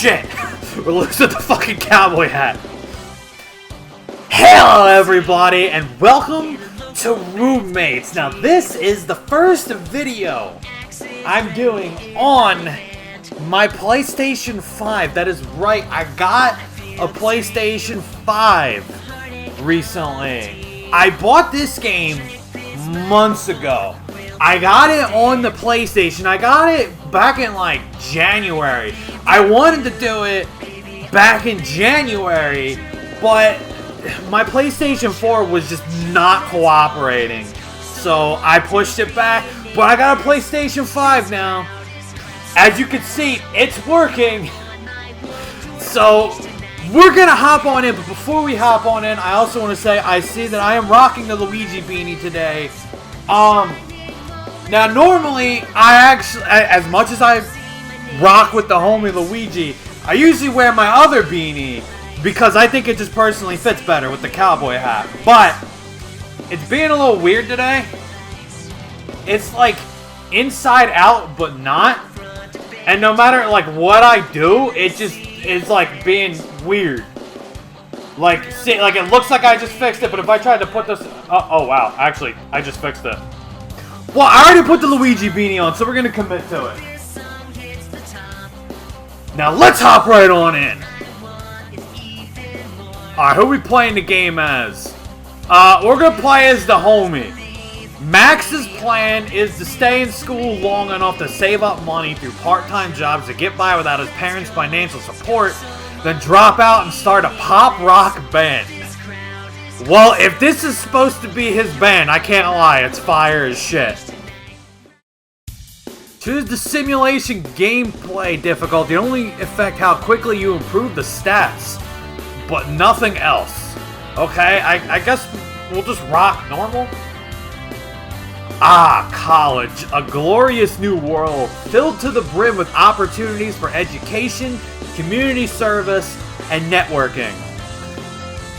shit! We're losing the fucking cowboy hat. Hello everybody and welcome to Roommates. Now this is the first video I'm doing on my PlayStation 5. That is right, I got a PlayStation 5 recently. I bought this game months ago. I got it on the PlayStation. I got it back in like January. I wanted to do it back in January, but my PlayStation 4 was just not cooperating. So I pushed it back, but I got a PlayStation 5 now. As you can see, it's working. So we're gonna hop on in, but before we hop on in, I also want to say I see that I am rocking the Luigi beanie today. Now normally I actually, as much as I rock with the homie Luigi, I usually wear my other beanie because I think it just personally fits better with the cowboy hat. But it's being a little weird today. It's like inside out, but not. And no matter like what I do, it's like being weird. Like, see, like it looks like I just fixed it, but if I tried to put this, oh wow, actually I just fixed it. Well, I already put the Luigi beanie on, so we're gonna commit to it. Now let's hop right on in. Alright, who are we playing the game as? We're gonna play as the homie. Max's plan is to stay in school long enough to save up money through part-time jobs to get by without his parents' financial support, then drop out and start a pop rock band. Well, if this is supposed to be his band, I can't lie, it's fire as shit. Choose the simulation gameplay difficulty. It only affect how quickly you improve the stats, but nothing else. Okay, I guess we'll just rock normal. Ah, college, a glorious new world filled to the brim with opportunities for education, community service, and networking.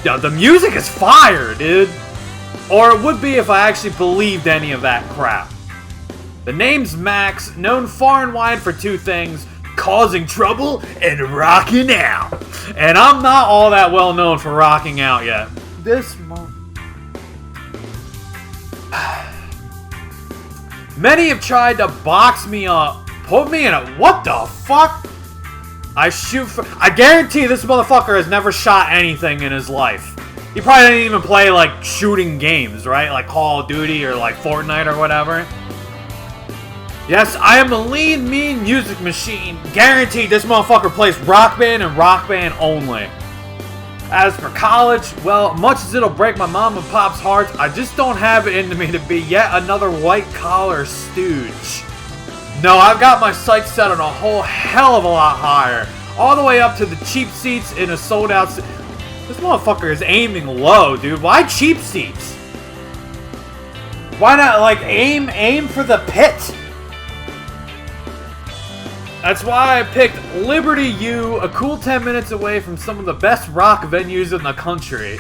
Yo, the music is fire, dude. Or it would be if I actually believed any of that crap. The name's Max, known far and wide for two things: causing trouble and rocking out. And I'm not all that well known for rocking out yet. This month. Many have tried to box me up, put me in a. What the fuck? I guarantee this motherfucker has never shot anything in his life. He probably didn't even play like shooting games, right? Like Call of Duty or like Fortnite or whatever. Yes, I am the lean, mean music machine. Guaranteed this motherfucker plays Rock Band and Rock Band only. As for college, well, much as it'll break my mom and pop's hearts, I just don't have it into me to be yet another white-collar stooge. No, I've got my sights set on a whole hell of a lot higher. All the way up to the cheap seats in a sold-out... This motherfucker is aiming low, dude. Why cheap seats? Why not, like, aim for the pit? That's why I picked Liberty U, a cool 10 minutes away from some of the best rock venues in the country.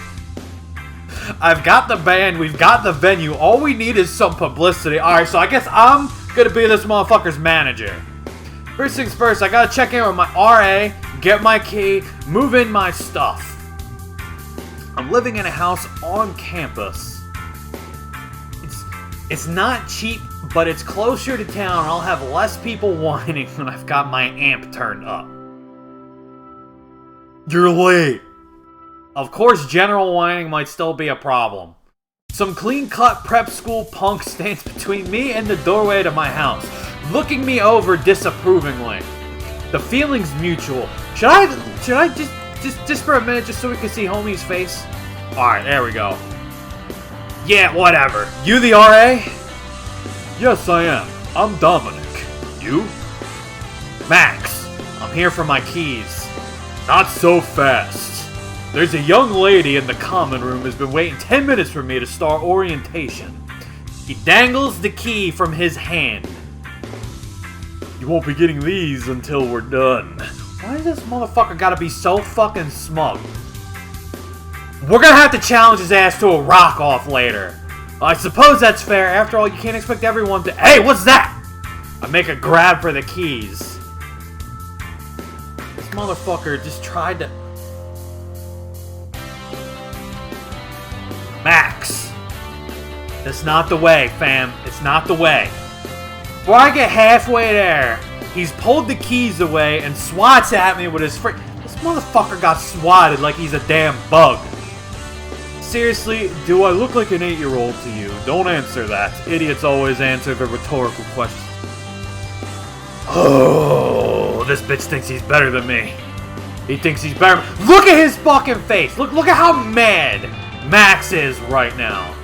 I've got the band, we've got the venue, all we need is some publicity. Alright, so I guess I'm gonna be this motherfucker's manager. First things first, I gotta check in with my RA, get my key, move in my stuff. I'm living in a house on campus. It's not cheap, but it's closer to town and I'll have less people whining when I've got my amp turned up. You're late. Of course, general whining might still be a problem. Some clean-cut prep school punk stands between me and the doorway to my house, looking me over disapprovingly. The feeling's mutual. Should I just for a minute, just so we can see homie's face? Alright, there we go. Yeah, whatever. You the RA? Yes, I am. I'm Dominic. You? Max. I'm here for my keys. Not so fast. There's a young lady in the common room who's been waiting 10 minutes for me to start orientation. He dangles the key from his hand. You won't be getting these until we're done. Why does this motherfucker gotta be so fucking smug? We're gonna have to challenge his ass to a rock-off later. I suppose that's fair. After all, you can't expect everyone to... Hey, what's that? I make a grab for the keys. motherfucker just tried to... Max! That's not the way, fam. It's not the way. Before I get halfway there, he's pulled the keys away and swats at me with his frick. This motherfucker got swatted like he's a damn bug. Seriously, do I look like an 8-year-old to you? Don't answer that. Idiots always answer the rhetorical question. Oh, this bitch thinks he's better than me. He thinks he's better. Look at his fucking face. Look at how mad Max is right now.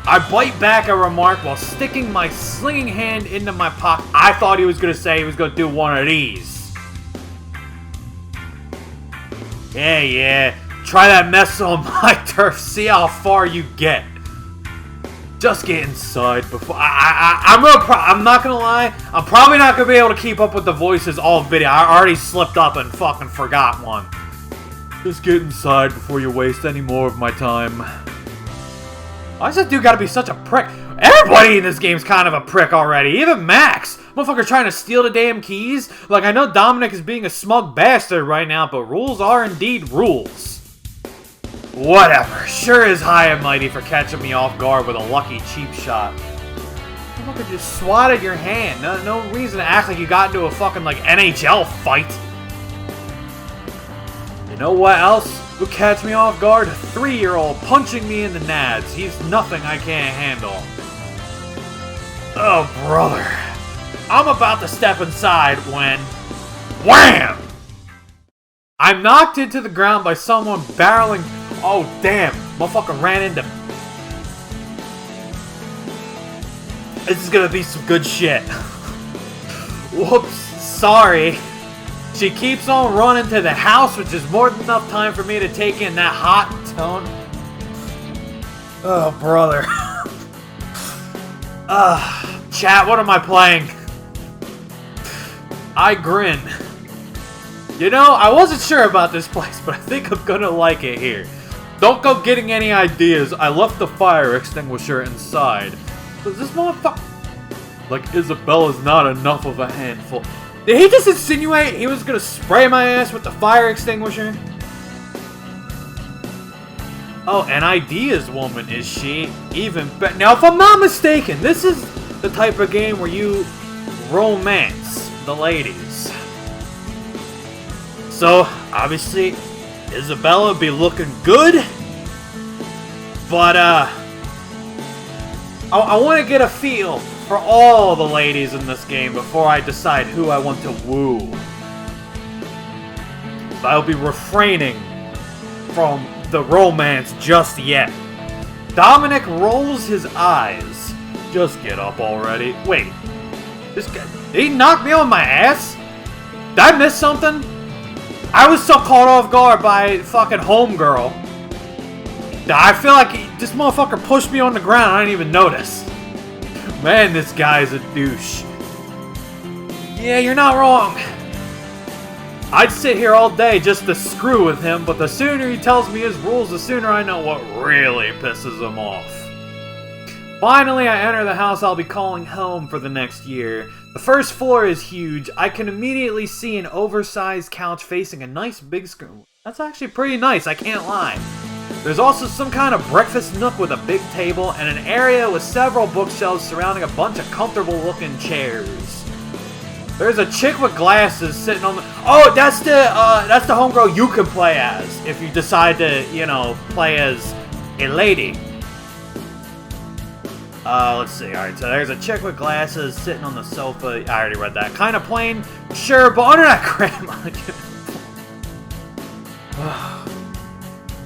I bite back a remark while sticking my slinging hand into my pocket. I thought he was going to say he was going to do one of these. Yeah. Try that mess on my turf. See how far you get. Just get inside before... I'm not going to lie. I'm probably not going to be able to keep up with the voices all video. I already slipped up and fucking forgot one. Just get inside before you waste any more of my time. Why does that dude gotta be such a prick? Everybody in this game's kind of a prick already. Even Max. Motherfucker trying to steal the damn keys. Like, I know Dominic is being a smug bastard right now, but rules are indeed rules. Whatever. Sure is high and mighty for catching me off guard with a lucky cheap shot. Motherfucker just swatted your hand. No reason to act like you got into a fucking, like, NHL fight. You know what else would catch me off guard? A 3-year-old punching me in the nads. He's nothing I can't handle. Oh, brother. I'm about to step inside when... Wham! I'm knocked into the ground by someone barreling... Oh, damn. Motherfucker ran into... This is gonna be some good shit. Whoops. Sorry. She keeps on running to the house, which is more than enough time for me to take in that hot tone. Oh, brother. Chat, what am I playing? I grin. You know, I wasn't sure about this place, but I think I'm gonna like it here. Don't go getting any ideas. I left the fire extinguisher inside. Does this motherfucker... Like, Isabella's not enough of a handful. Did he just insinuate he was gonna spray my ass with the fire extinguisher? Oh, an ideas woman, is she? Even better. Now, if I'm not mistaken, this is the type of game where you romance the ladies. So, obviously, Isabella be looking good. But, I want to get a feel for all the ladies in this game before I decide who I want to woo. So I'll be refraining from the romance just yet. Dominic rolls his eyes. Just get up already. Wait. This guy... Did he knock me on my ass? Did I miss something? I was so caught off guard by fucking homegirl. I feel like this motherfucker pushed me on the ground. I didn't even notice. Man, this guy's a douche. Yeah, you're not wrong. I'd sit here all day just to screw with him, but the sooner he tells me his rules, the sooner I know what really pisses him off. Finally, I enter the house I'll be calling home for the next year. The first floor is huge. I can immediately see an oversized couch facing a nice big screen. That's actually pretty nice, I can't lie. There's also some kind of breakfast nook with a big table and an area with several bookshelves surrounding a bunch of comfortable looking chairs. There's a chick with glasses sitting on the... Oh, that's the homegirl you can play as if you decide to, you know, play as a lady. Let's see. Alright, so there's a chick with glasses sitting on the sofa. I already read that. Kind of plain. Sure, but under that grandma...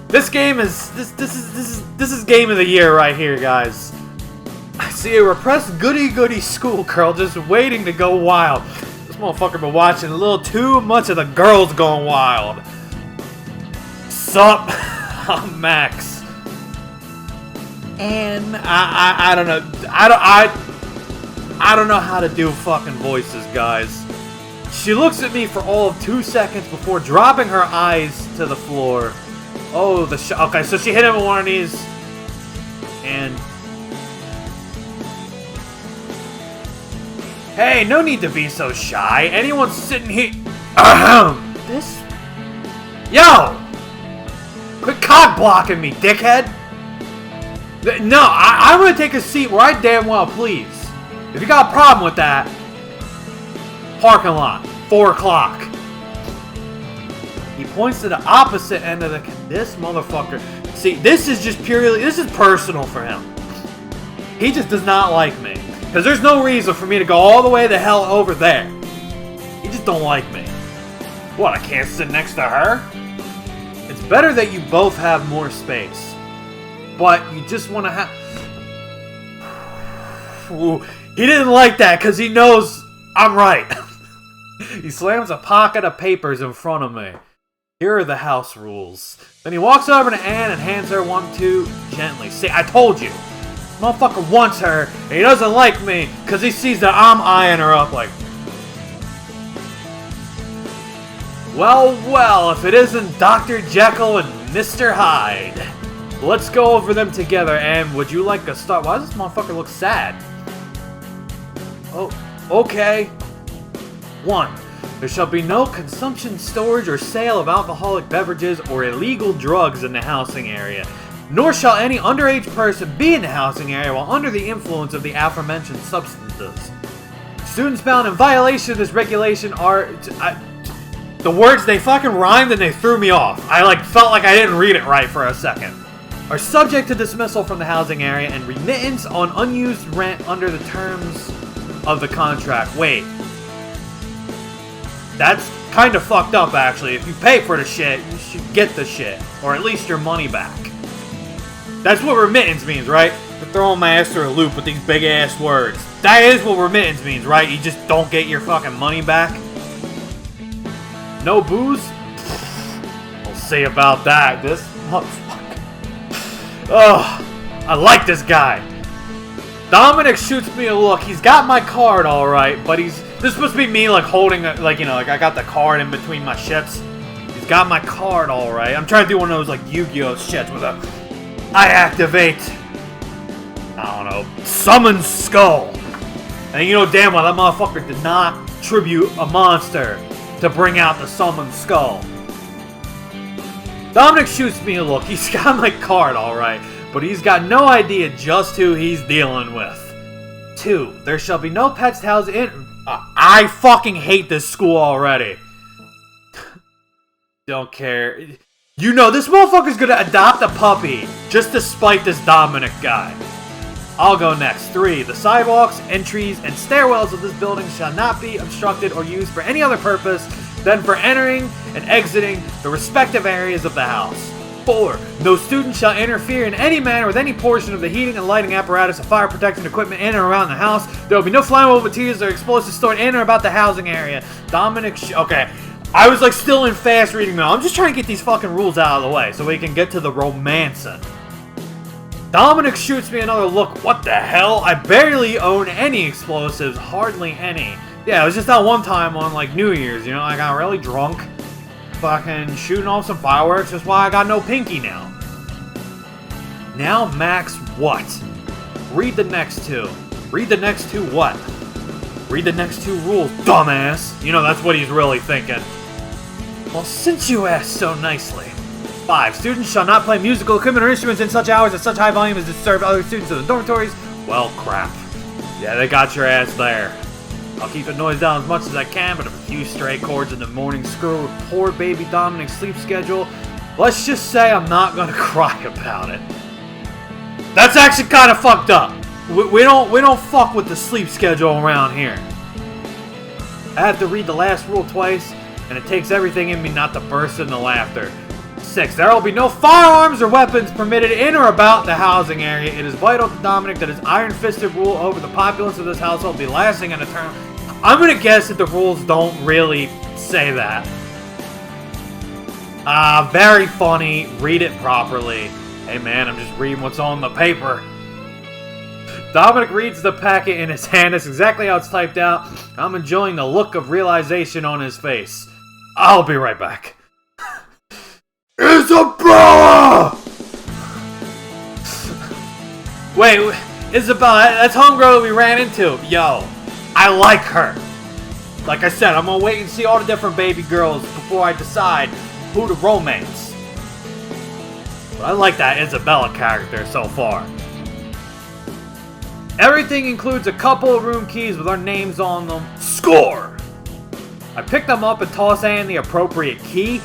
This game is this is game of the year right here, guys. I see a repressed goody-goody schoolgirl just waiting to go wild. This motherfucker been watching a little too much of the girls going wild. Sup? I'm Max. And I don't know. I don't know how to do fucking voices, guys. She looks at me for all of 2 seconds before dropping her eyes to the floor. Oh, okay, so she hit him with one of these. And... Hey, no need to be so shy. Anyone sitting here... This... Yo! Quit cock blocking me, dickhead! No, I'm gonna take a seat where I damn well please. If you got a problem with that, parking lot, 4 o'clock. He points to the opposite end of the... This motherfucker... See, this is just purely... This is personal for him. He just does not like me. Because there's no reason for me to go all the way the hell over there. He just don't like me. What, I can't sit next to her? It's better that you both have more space. But you just want to have... Ooh, he didn't like that because he knows I'm right. He slams a pocket of papers in front of me. Here are the house rules. Then he walks over to Anne and hands her 1, 2 gently. See, I told you. Motherfucker wants her, and he doesn't like me because he sees that I'm eyeing her up like... Well, if it isn't Dr. Jekyll and Mr. Hyde. Let's go over them together, and would you like to start? Why does this motherfucker look sad? Oh, okay. 1. There shall be no consumption, storage, or sale of alcoholic beverages or illegal drugs in the housing area. Nor shall any underage person be in the housing area while under the influence of the aforementioned substances. Students found in violation of this regulation are... the words, they fucking rhymed and they threw me off. I felt like I didn't read it right for a second. Are subject to dismissal from the housing area and remittance on unused rent under the terms of the contract. Wait. That's kind of fucked up, actually. If you pay for the shit, you should get the shit. Or at least your money back. That's what remittance means, right? They're throwing my ass through a loop with these big-ass words. That is what remittance means, right? You just don't get your fucking money back? No booze? We'll see about that. This motherfucker. Ugh, I like this guy. Dominic shoots me a look. He's got my card, all right, but this is supposed to be me, holding, I got the card in between my shits. He's got my card, all right. I'm trying to do one of those, Yu-Gi-Oh shits with I activate, I don't know, summon skull. And you know damn well that motherfucker did not tribute a monster to bring out the summon skull. Dominic shoots me a look. He's got my card, alright, but he's got no idea just who he's dealing with. 2. There shall be no pets housed in... I fucking hate this school already. Don't care. You know, this motherfucker's gonna adopt a puppy just to spite this Dominic guy. I'll go next. 3. The sidewalks, entries, and stairwells of this building shall not be obstructed or used for any other purpose than for entering and exiting the respective areas of the house. 4. No student shall interfere in any manner with any portion of the heating and lighting apparatus of fire protection equipment in and around the house. There will be no flammable materials or explosives stored in or about the housing area. Dominic okay. I was still in fast reading now. I'm just trying to get these fucking rules out of the way so we can get to the romancing. Dominic shoots me another look. What the hell? I barely own any explosives. Hardly any. Yeah, it was just that one time on, New Year's, I got really drunk. Fucking shooting off some fireworks. That's why I got no pinky now. Now, Max, what? Read the next 2. Read the next 2 what? Read the next 2 rules, dumbass. That's what he's really thinking. Well, since you asked so nicely. 5. Students shall not play musical equipment or instruments in such hours at such high volume as to disturb other students in the dormitories. Well, crap. Yeah, they got your ass there. I'll keep the noise down as much as I can, but if a few stray chords in the morning screw with poor baby Dominic's sleep schedule, let's just say I'm not gonna cry about it. That's actually kind of fucked up. We don't fuck with the sleep schedule around here. I have to read the last rule twice, and it takes everything in me not to burst into laughter. 6. There will be no firearms or weapons permitted in or about the housing area. It is vital to Dominic that his iron-fisted rule over the populace of this household be lasting and eternal. I'm gonna guess that the rules don't really say that. Very funny. Read it properly. Hey man, I'm just reading what's on the paper. Dominic reads the packet in his hand. That's exactly how it's typed out. I'm enjoying the look of realization on his face. I'll be right back. Isabella! Wait, Isabella, that's homegirl that we ran into. Yo, I like her. Like I said, I'm gonna wait and see all the different baby girls before I decide who to romance. But I like that Isabella character so far. Everything includes a couple of room keys with our names on them. Score! I pick them up and toss Anne the appropriate key.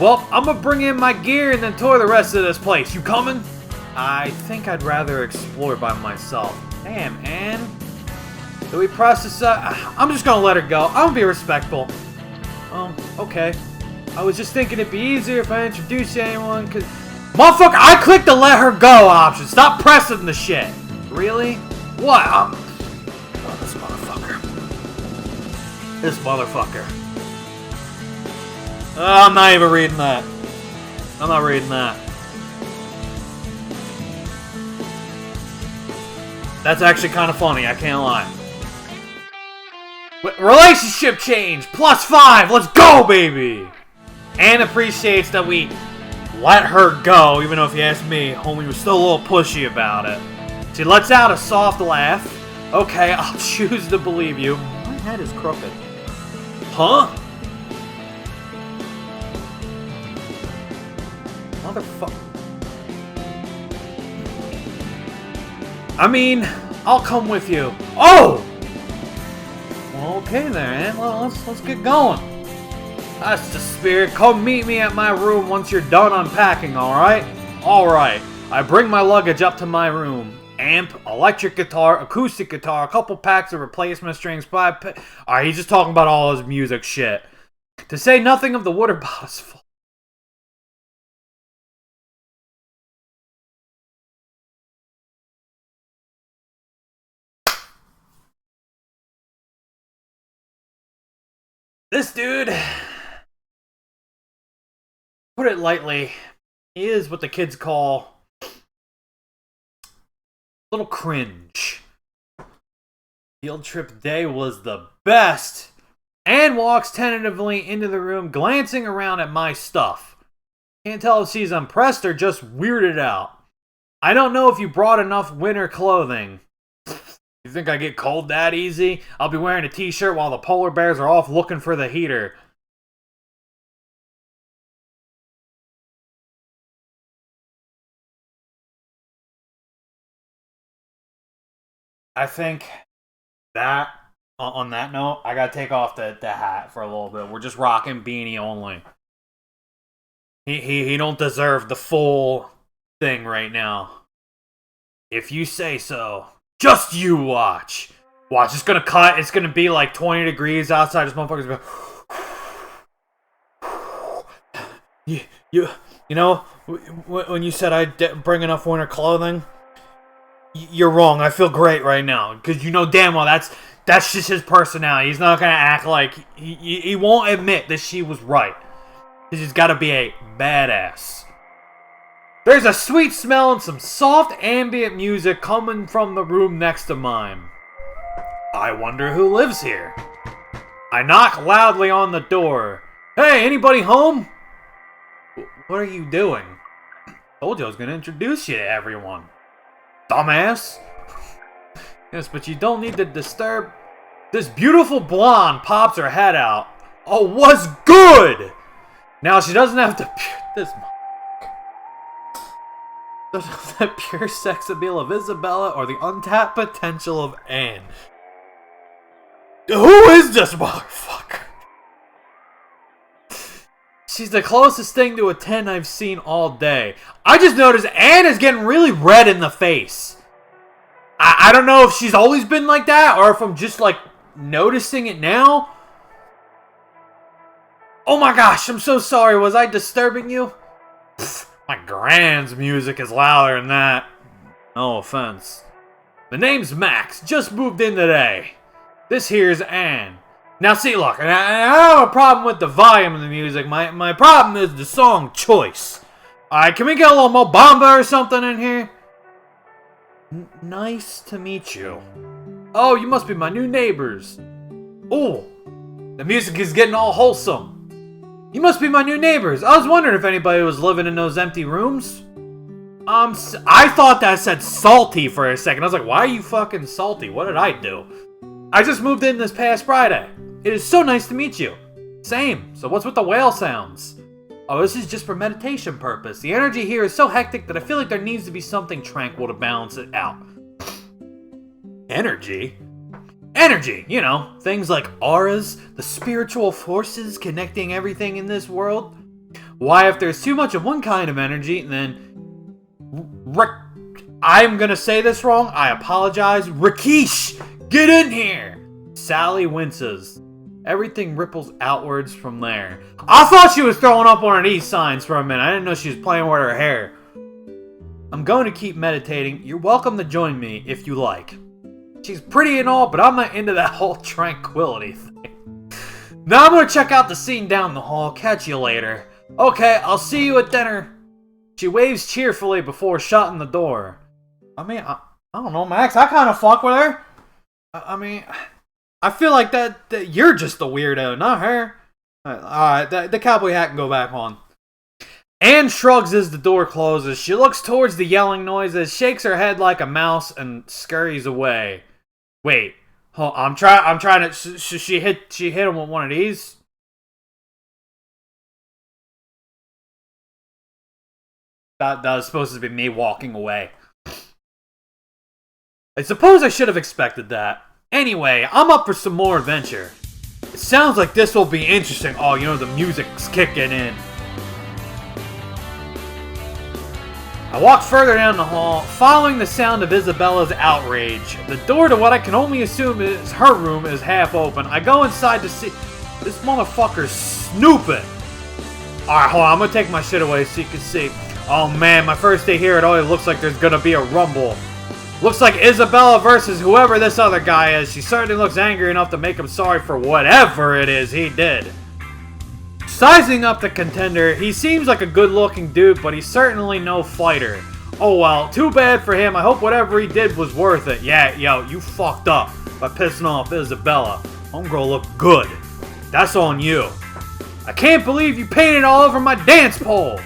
Well, I'm gonna bring in my gear and then tour the rest of this place. You coming? I think I'd rather explore by myself. Damn, Anne. Do we process that? I'm just gonna let her go. I'm gonna be respectful. Oh, okay. I was just thinking it'd be easier if I introduced you to anyone, cause... Motherfucker, I clicked the let her go option. Stop pressing the shit. Really? What? Oh, this motherfucker. This motherfucker. I'm not even reading that. I'm not reading that. That's actually kind of funny, I can't lie. Relationship change! +5! Let's go, baby! Anne appreciates that we let her go, even though if you ask me, homie was still a little pushy about it. She lets out a soft laugh. Okay, I'll choose to believe you. My head is crooked. Huh? Motherfucker. I mean, I'll come with you. Oh! Well, okay there, Anne. Well, let's get going. That's the spirit. Come meet me at my room once you're done unpacking, alright? Alright. I bring my luggage up to my room. Amp, electric guitar, acoustic guitar, a couple packs of replacement strings, alright, he's just talking about all his music shit. To say nothing of the water bottles full. This dude, put it lightly, he is what the kids call a little cringe. Field trip day was the best. Anne walks tentatively into the room, glancing around at my stuff. Can't tell if she's impressed or just weirded out. I don't know if you brought enough winter clothing. You think I get cold that easy? I'll be wearing a t-shirt while the polar bears are off looking for the heater. I think that, on that note, I gotta take off the hat for a little bit. We're just rocking beanie only. He don't deserve the full thing right now. If you say so. Just you watch. Watch, it's gonna cut. It's gonna be like 20 degrees outside. This motherfucker's gonna go. You know, when you said I'd bring enough winter clothing, you're wrong. I feel great right now because you know damn well that's just his personality. He's not gonna act like he won't admit that she was right. He's got to be a badass. There's a sweet smell and some soft ambient music coming from the room next to mine. I wonder who lives here. I knock loudly on the door. Hey, anybody home? What are you doing? Told you I was going to introduce you to everyone. Dumbass. Yes, but you don't need to disturb. This beautiful blonde pops her head out. Oh, what's good? Now she doesn't have to... This... The pure sex appeal of Isabella or the untapped potential of Anne. Who is this motherfucker? She's the closest thing to a 10 I've seen all day. I just noticed Anne is getting really red in the face. I don't know if she's always been like that or if I'm just like noticing it now. Oh my gosh, I'm so sorry. Was I disturbing you? Pfft. My grand's music is louder than that. No offense. The name's Max. Just moved in today. This here's Anne. Now see, look, and I don't have a problem with the volume of the music. My problem is the song choice. Alright, can we get a little Mo Bamba or something in here? Nice to meet you. Oh, you must be my new neighbors. Oh, the music is getting all wholesome. You must be my new neighbors. I was wondering if anybody was living in those empty rooms. I thought that said salty for a second. I was like, why are you fucking salty? What did I do? I just moved in this past Friday. It is so nice to meet you. Same. So what's with the whale sounds? Oh, this is just for meditation purpose. The energy here is so hectic that I feel like there needs to be something tranquil to balance it out. Energy? Energy, you know, things like auras, the spiritual forces connecting everything in this world. Why, if there's too much of one kind of energy, then... I'm gonna say this wrong, I apologize. Rakeesh, get in here! Sally winces. Everything ripples outwards from there. I thought she was throwing up one of these signs for a minute. I didn't know she was playing with her hair. I'm going to keep meditating. You're welcome to join me if you like. She's pretty and all, but I'm not into that whole tranquility thing. Now I'm going to check out the scene down the hall. Catch you later. Okay, I'll see you at dinner. She waves cheerfully before shutting the door. I mean, I don't know, Max. I kind of fuck with her. I mean... I feel like that you're just the weirdo, not her. Alright, the cowboy hat can go back on. Anne shrugs as the door closes. She looks towards the yelling noises, shakes her head like a mouse, and scurries away. Wait, I'm trying to. She hit him with one of these. That was supposed to be me walking away. I suppose I should have expected that. Anyway, I'm up for some more adventure. It sounds like this will be interesting. Oh, you know, the music's kicking in. I walk further down the hall, following the sound of Isabella's outrage. The door to what I can only assume is her room is half open. I go inside to see... This motherfucker's snooping. Alright, hold on. I'm gonna take my shit away so you can see. Oh man, my first day here, it always looks like there's gonna be a rumble. Looks like Isabella versus whoever this other guy is. She certainly looks angry enough to make him sorry for whatever it is he did. Sizing up the contender, he seems like a good-looking dude, but he's certainly no fighter. Oh well, too bad for him. I hope whatever he did was worth it. Yeah, yo, you fucked up by pissing off Isabella. Homegirl looked good. That's on you. I can't believe you painted all over my dance pole.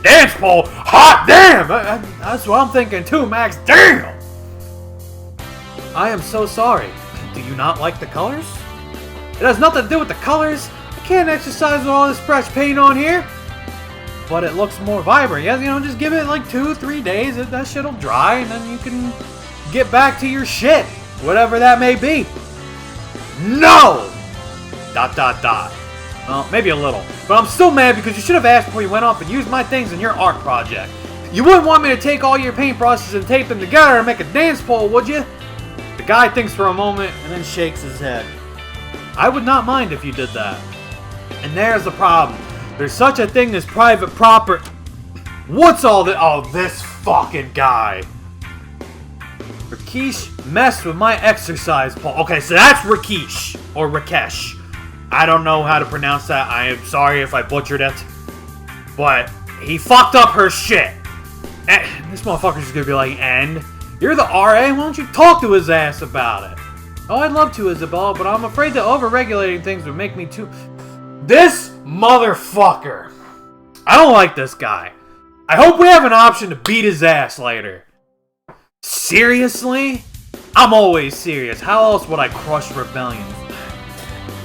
Dance pole? Hot damn! That's what I'm thinking too, Max. Damn! I am so sorry. Do you not like the colors? It has nothing to do with the colors. I can't exercise with all this fresh paint on here. But it looks more vibrant. Yeah, you know, just give it like 2-3 days. That shit'll dry and then you can get back to your shit. Whatever that may be. No! ... Well, maybe a little. But I'm still mad because you should have asked before you went off and used my things in your art project. You wouldn't want me to take all your paint brushes and tape them together and make a dance pole, would you? The guy thinks for a moment and then shakes his head. I would not mind if you did that. And there's the problem. There's such a thing as private property. What's all this? Oh, this fucking guy. Rakeesh messed with my exercise pole. Okay, so that's Rakeesh. Or Rakesh. I don't know how to pronounce that. I am sorry if I butchered it. But he fucked up her shit. And this motherfucker's just gonna be like, and? You're the RA? Why don't you talk to his ass about it? Oh, I'd love to, Isabella, but I'm afraid that over-regulating things would make me too... This motherfucker. I don't like this guy. I hope we have an option to beat his ass later. Seriously? I'm always serious. How else would I crush rebellions?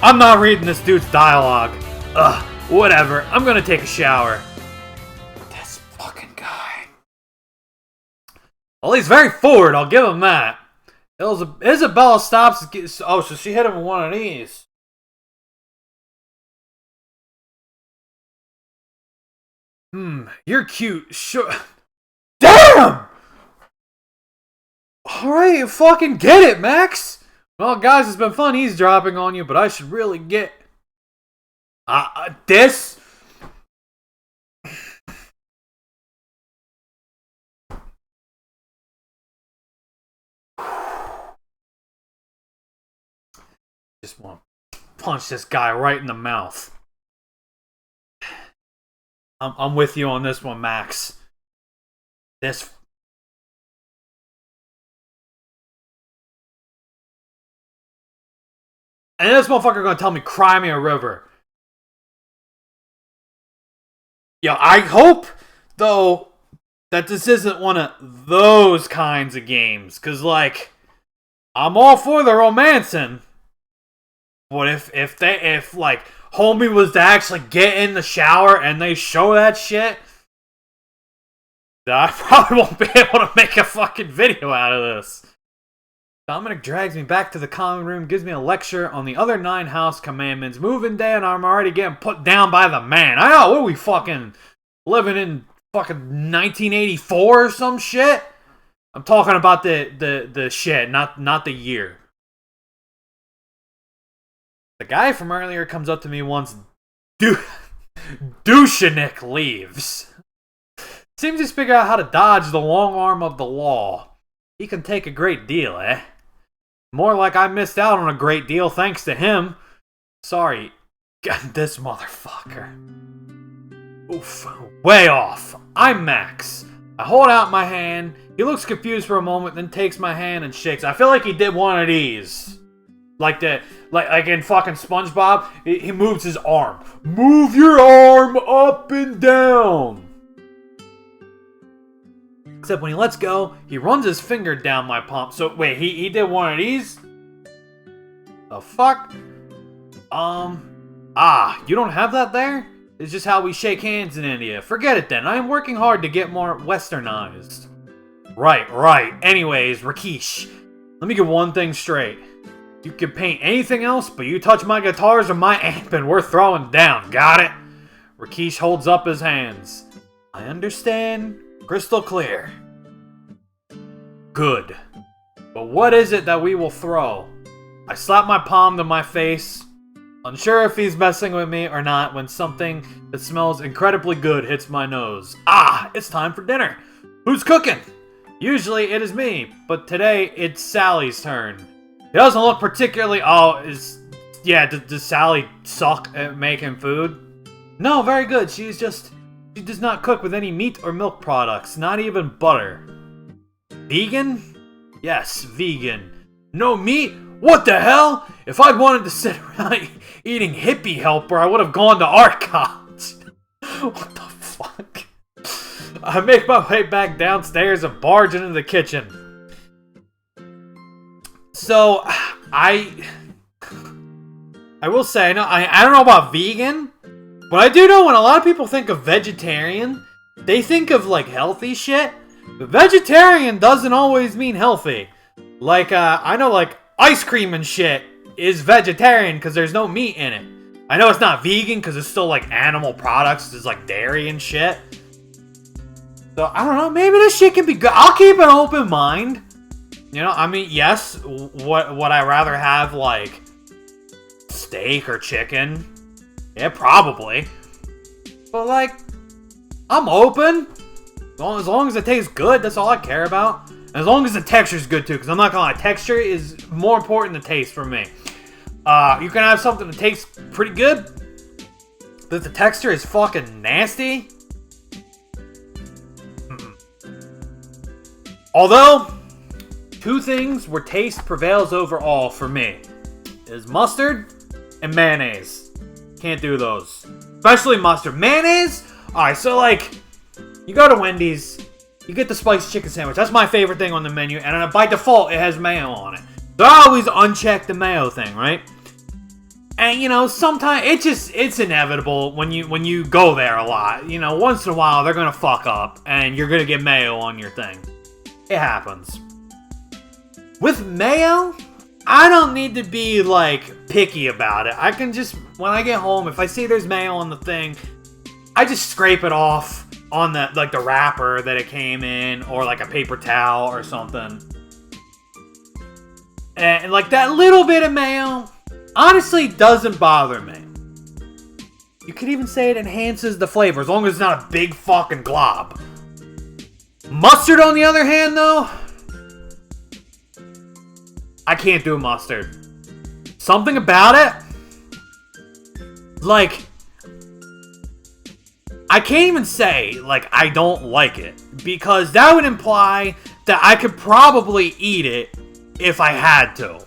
I'm not reading this dude's dialogue. Ugh, whatever. I'm gonna take a shower. This fucking guy. Well, he's very forward, I'll give him that. Isabella stops... Oh, so she hit him with one of these. You're cute. Sure. Damn! Alright, you fucking get it, Max! Well, guys, it's been fun eavesdropping on you, but I should really get... this? Just want to punch this guy right in the mouth. I'm with you on this one, Max. This... And this motherfucker gonna tell me, cry me a river. Yeah, I hope, though, that this isn't one of those kinds of games. Because, like, I'm all for the romancing. But if like homie was to actually get in the shower and they show that shit, I probably won't be able to make a fucking video out of this. Dominic drags me back to the common room, gives me a lecture on the other 9 house commandments. Moving day and I'm already getting put down by the man. I know, what are we fucking living in fucking 1984 or some shit? I'm talking about the shit, not the year. The guy from earlier comes up to me once. Dushanik leaves. Seems he's figured out how to dodge the long arm of the law. He can take a great deal, eh? More like I missed out on a great deal thanks to him. Sorry, this motherfucker. Oof, way off. I'm Max. I hold out my hand. He looks confused for a moment, then takes my hand and shakes. I feel like he did one of these. Like in fucking SpongeBob, he moves his arm. Move your arm up and down. Except when he lets go, he runs his finger down my palm. So, wait, he did one of these? The fuck? You don't have that there? It's just how we shake hands in India. Forget it then. I am working hard to get more westernized. Right. Anyways, Rakesh, let me get one thing straight. You can paint anything else, but you touch my guitars or my amp and we're throwing down. Got it? Rakesh holds up his hands. I understand. Crystal clear. Good. But what is it that we will throw? I slap my palm to my face, unsure if he's messing with me or not, when something that smells incredibly good hits my nose. It's time for dinner. Who's cooking? Usually it is me, but today it's Sally's turn. It doesn't look particularly... does Sally suck at making food? No, very good. She does not cook with any meat or milk products, not even butter. Vegan? Yes, vegan. No meat? What the hell? If I'd wanted to sit around eating hippie helper, I would have gone to art college. What the fuck? I make my way back downstairs and barge into the kitchen. So, I will say, I don't know about vegan, but I do know when a lot of people think of vegetarian, they think of, like, healthy shit. But vegetarian doesn't always mean healthy. Like, I know, like, ice cream and shit is vegetarian because there's no meat in it. I know it's not vegan because it's still, like, animal products. It's, like, dairy and shit. So, I don't know. Maybe this shit can be good. I'll keep an open mind. You know, I mean, yes, would I rather have, like, steak or chicken? Yeah, probably. But, like, I'm open. As long as it tastes good, that's all I care about. As long as the texture's good, too, because I'm not gonna lie, texture is more important than taste for me. You can have something that tastes pretty good, but if the texture is fucking nasty... Although... 2 things where taste prevails over all for me is mustard and mayonnaise. Can't do those. Especially mustard. Mayonnaise? Alright, so like, you go to Wendy's, you get the spiced chicken sandwich. That's my favorite thing on the menu, and by default, it has mayo on it. So I always uncheck the mayo thing, right? And, you know, sometimes, it's inevitable when you go there a lot. You know, once in a while, they're gonna fuck up, and you're gonna get mayo on your thing. It happens. With mayo, I don't need to be, like, picky about it. I can just, when I get home, if I see there's mayo on the thing, I just scrape it off on the, like, the wrapper that it came in, or, like, a paper towel or something. And, like, that little bit of mayo, honestly, doesn't bother me. You could even say it enhances the flavor, as long as it's not a big fucking glob. Mustard, on the other hand, though... I can't do mustard. Something about it, like, I can't even say, like, I don't like it. Because that would imply that I could probably eat it if I had to.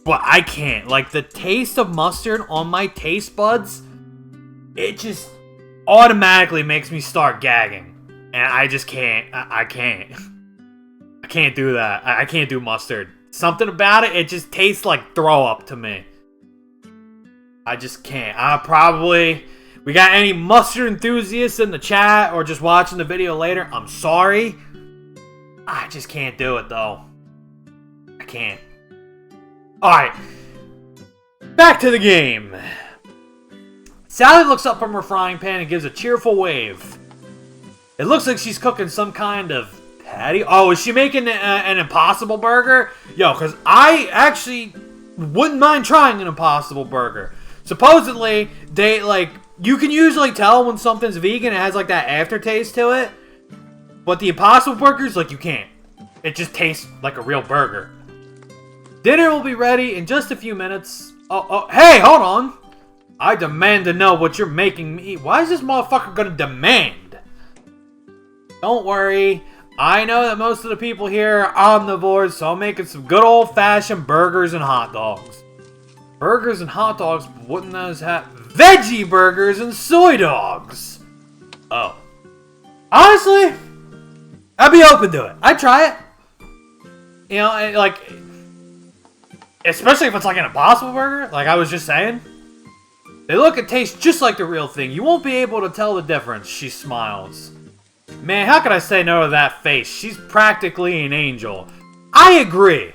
But I can't. Like, the taste of mustard on my taste buds, it just automatically makes me start gagging. And I just can't. I can't. I can't do that. I can't do mustard. Something about it, it just tastes like throw up to me. I just can't. We got any mustard enthusiasts in the chat or just watching the video later? I'm sorry. I just can't do it though. I can't. Alright. Back to the game. Sally looks up from her frying pan and gives a cheerful wave. It looks like she's cooking some kind of patty. Oh, is she making an Impossible Burger? Yo, because I actually wouldn't mind trying an Impossible Burger. Supposedly, you can usually tell when something's vegan, it has like that aftertaste to it. But the Impossible Burgers, you can't. It just tastes like a real burger. Dinner will be ready in just a few minutes. Oh, hey, hold on. I demand to know what you're making me eat. Why is this motherfucker gonna demand? Don't worry. I know that most of the people here are omnivores, so I'm making some good old-fashioned burgers and hot dogs. Burgers and hot dogs, but wouldn't those have veggie burgers and soy dogs? Oh. Honestly, I'd be open to it. I'd try it. You know, especially if it's like an Impossible Burger, like I was just saying. They look and taste just like the real thing. You won't be able to tell the difference, she smiles. Man, how could I say no to that face? She's practically an angel. I agree.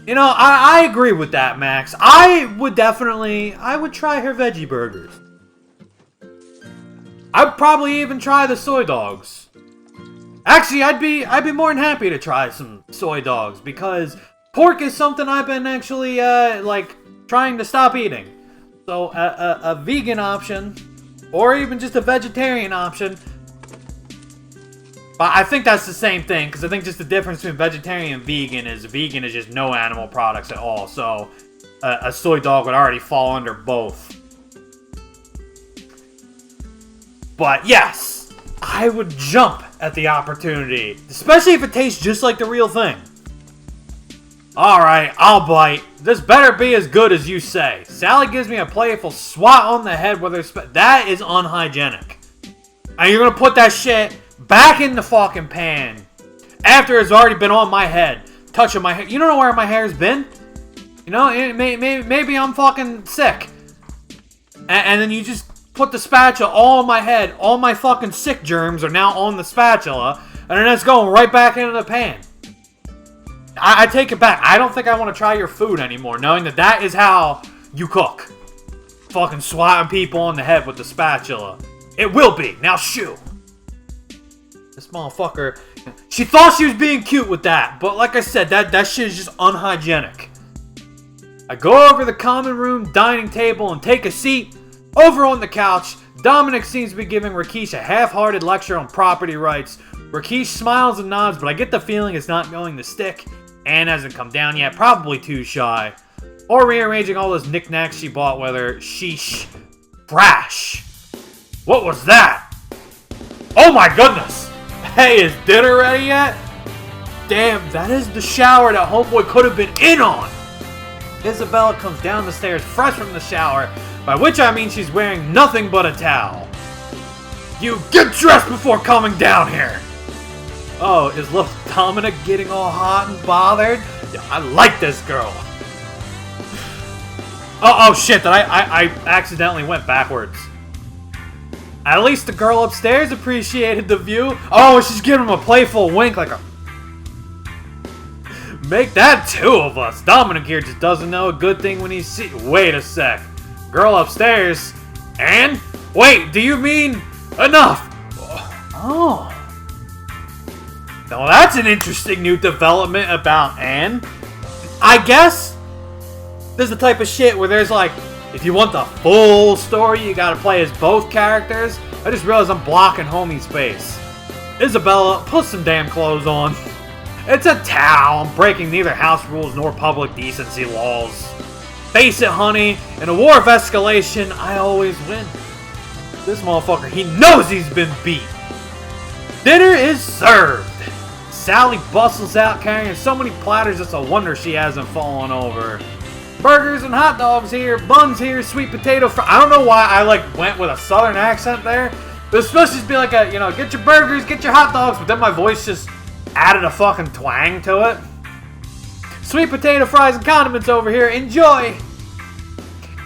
You know, I agree with that, Max. I would try her veggie burgers. I'd probably even try the soy dogs. Actually, I'd be more than happy to try some soy dogs because pork is something I've been actually trying to stop eating. So a vegan option, or even just a vegetarian option. But I think that's the same thing, because I think just the difference between vegetarian and vegan is just no animal products at all. So a soy dog would already fall under both. But yes, I would jump at the opportunity, especially if it tastes just like the real thing. Alright, I'll bite. This better be as good as you say. Sally gives me a playful swat on the head with her that is unhygienic. And you're gonna put that shit back in the fucking pan after it's already been on my head, touching my hair. You don't know where my hair's been? You know, maybe I'm fucking sick. And then you just put the spatula all on my head. All my fucking sick germs are now on the spatula, and then it's going right back into the pan. I take it back. I don't think I want to try your food anymore, knowing that is how you cook. Fucking swatting people on the head with the spatula. It will be. Now shoo. This motherfucker, she thought she was being cute with that, but like I said, that shit is just unhygienic. I go over the common room dining table and take a seat. Over on the couch, Dominic seems to be giving Rakesh a half-hearted lecture on property rights. Rakesh smiles and nods, but I get the feeling it's not going to stick. Anne hasn't come down yet, probably too shy. Or rearranging all those knickknacks she bought with her. Sheesh. Crash. What was that? Oh my goodness! Hey, is dinner ready yet? Damn, that is the shower that Homeboy could have been in on! Isabella comes down the stairs fresh from the shower, by which I mean she's wearing nothing but a towel. You get dressed before coming down here! Oh, is little Dominic getting all hot and bothered? Yeah, I like this girl. Oh shit, I accidentally went backwards. At least the girl upstairs appreciated the view. Oh, she's giving him a playful wink like a... Make that two of us. Dominic here just doesn't know a good thing when he sees... Wait a sec. Girl upstairs. And? Wait, do you mean... Enough? Oh. Now that's an interesting new development about Anne. I guess this is the type of shit where there's like, if you want the full story, you gotta play as both characters. I just realized I'm blocking homie's face. Isabella, put some damn clothes on. It's a towel. I'm breaking neither house rules nor public decency laws. Face it, honey, in a war of escalation, I always win. This motherfucker, he knows he's been beat. Dinner is served. Sally bustles out carrying so many platters it's a wonder she hasn't fallen over. Burgers and hot dogs here, buns here, sweet potato fry. I don't know why I went with a southern accent there. But it's supposed to just be like a, get your burgers, get your hot dogs, but then my voice just added a fucking twang to it. Sweet potato fries and condiments over here. Enjoy!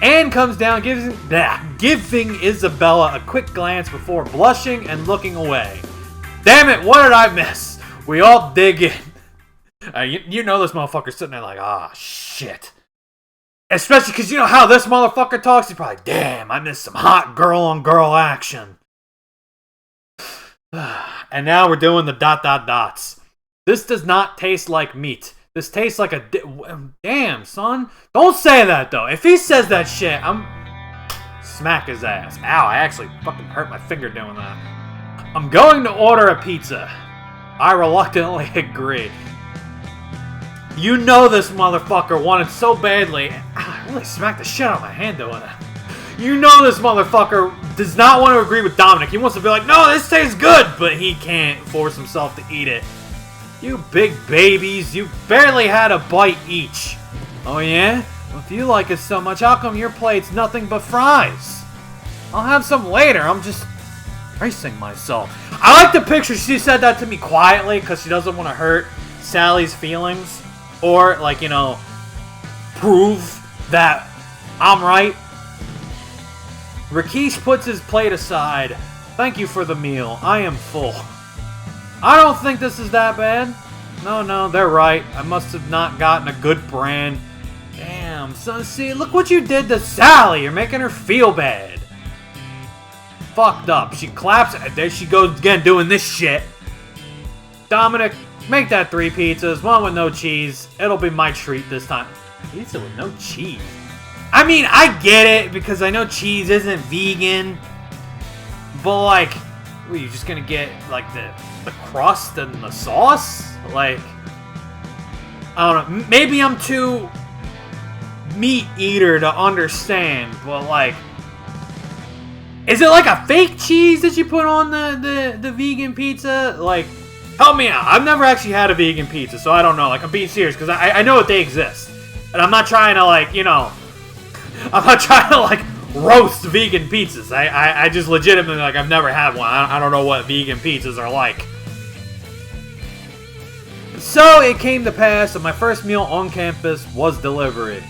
Anne comes down, giving Isabella a quick glance before blushing and looking away. Damn it, what did I miss? We all dig in. You know this motherfucker's sitting there like, ah, shit. Especially because you know how this motherfucker talks. He's probably, damn, I missed some hot girl-on-girl action. And now we're doing the ... dots. This does not taste like meat. This tastes like a... Damn, son. Don't say that, though. If he says that shit, I'm... Smack his ass. Ow, I actually fucking hurt my finger doing that. I'm going to order a pizza. I reluctantly agree. You know this motherfucker wanted so badly. I really smacked the shit out of my hand doing that. You know this motherfucker does not want to agree with Dominic. He wants to be like, no, this tastes good, but he can't force himself to eat it. You big babies, you barely had a bite each. Oh yeah? Well, if you like it so much, how come your plate's nothing but fries? I'll have some later, I'm just bracing myself. I like the picture she said that to me quietly because she doesn't want to hurt Sally's feelings. Or, like, you know, prove that I'm right. Rakesh puts his plate aside. Thank you for the meal. I am full. I don't think this is that bad. No, they're right. I must have not gotten a good brand. Damn, son, see, look what you did to Sally. You're making her feel bad. Fucked up. She claps. There she goes again doing this shit. Dominic, make that 3 pizzas, one with no cheese. It'll be my treat this time. Pizza with no cheese? I mean, I get it, because I know cheese isn't vegan. But, like, what, are you just gonna get, like, the crust and the sauce? Like, I don't know. Maybe I'm too meat eater to understand, but, like, is it like a fake cheese that you put on the vegan pizza? Like, help me out. I've never actually had a vegan pizza, so I don't know. Like, I'm being serious, because I know that they exist. And I'm not trying to, like, you know, I'm not trying to, like, roast vegan pizzas. I just legitimately, like, I've never had one. I don't know what vegan pizzas are like. So, it came to pass that my first meal on campus was delivery.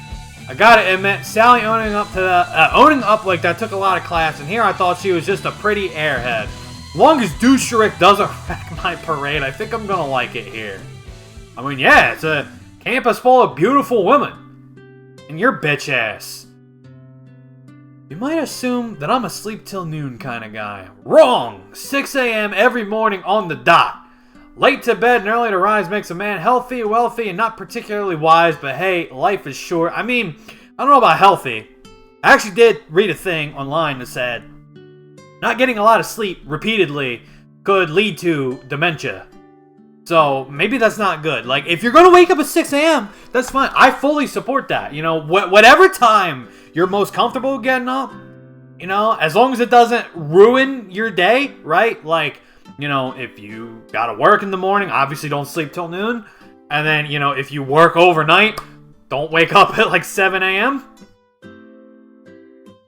I gotta admit, Sally owning up like that took a lot of class, and here I thought she was just a pretty airhead. As long as Doucherick doesn't wreck my parade, I think I'm gonna like it here. I mean, yeah, it's a campus full of beautiful women. And your bitch ass. You might assume that I'm a sleep till noon kind of guy. Wrong! 6 a.m. every morning on the dot. Late to bed and early to rise makes a man healthy, wealthy, and not particularly wise, but hey, life is short. I mean, I don't know about healthy. I actually did read a thing online that said not getting a lot of sleep repeatedly could lead to dementia. So, maybe that's not good. Like, if you're going to wake up at 6 a.m., that's fine. I fully support that. You know, whatever time you're most comfortable getting up, you know, as long as it doesn't ruin your day, right? Like, you know, if you gotta work in the morning, obviously don't sleep till noon. And then, you know, if you work overnight, don't wake up at like 7 a.m.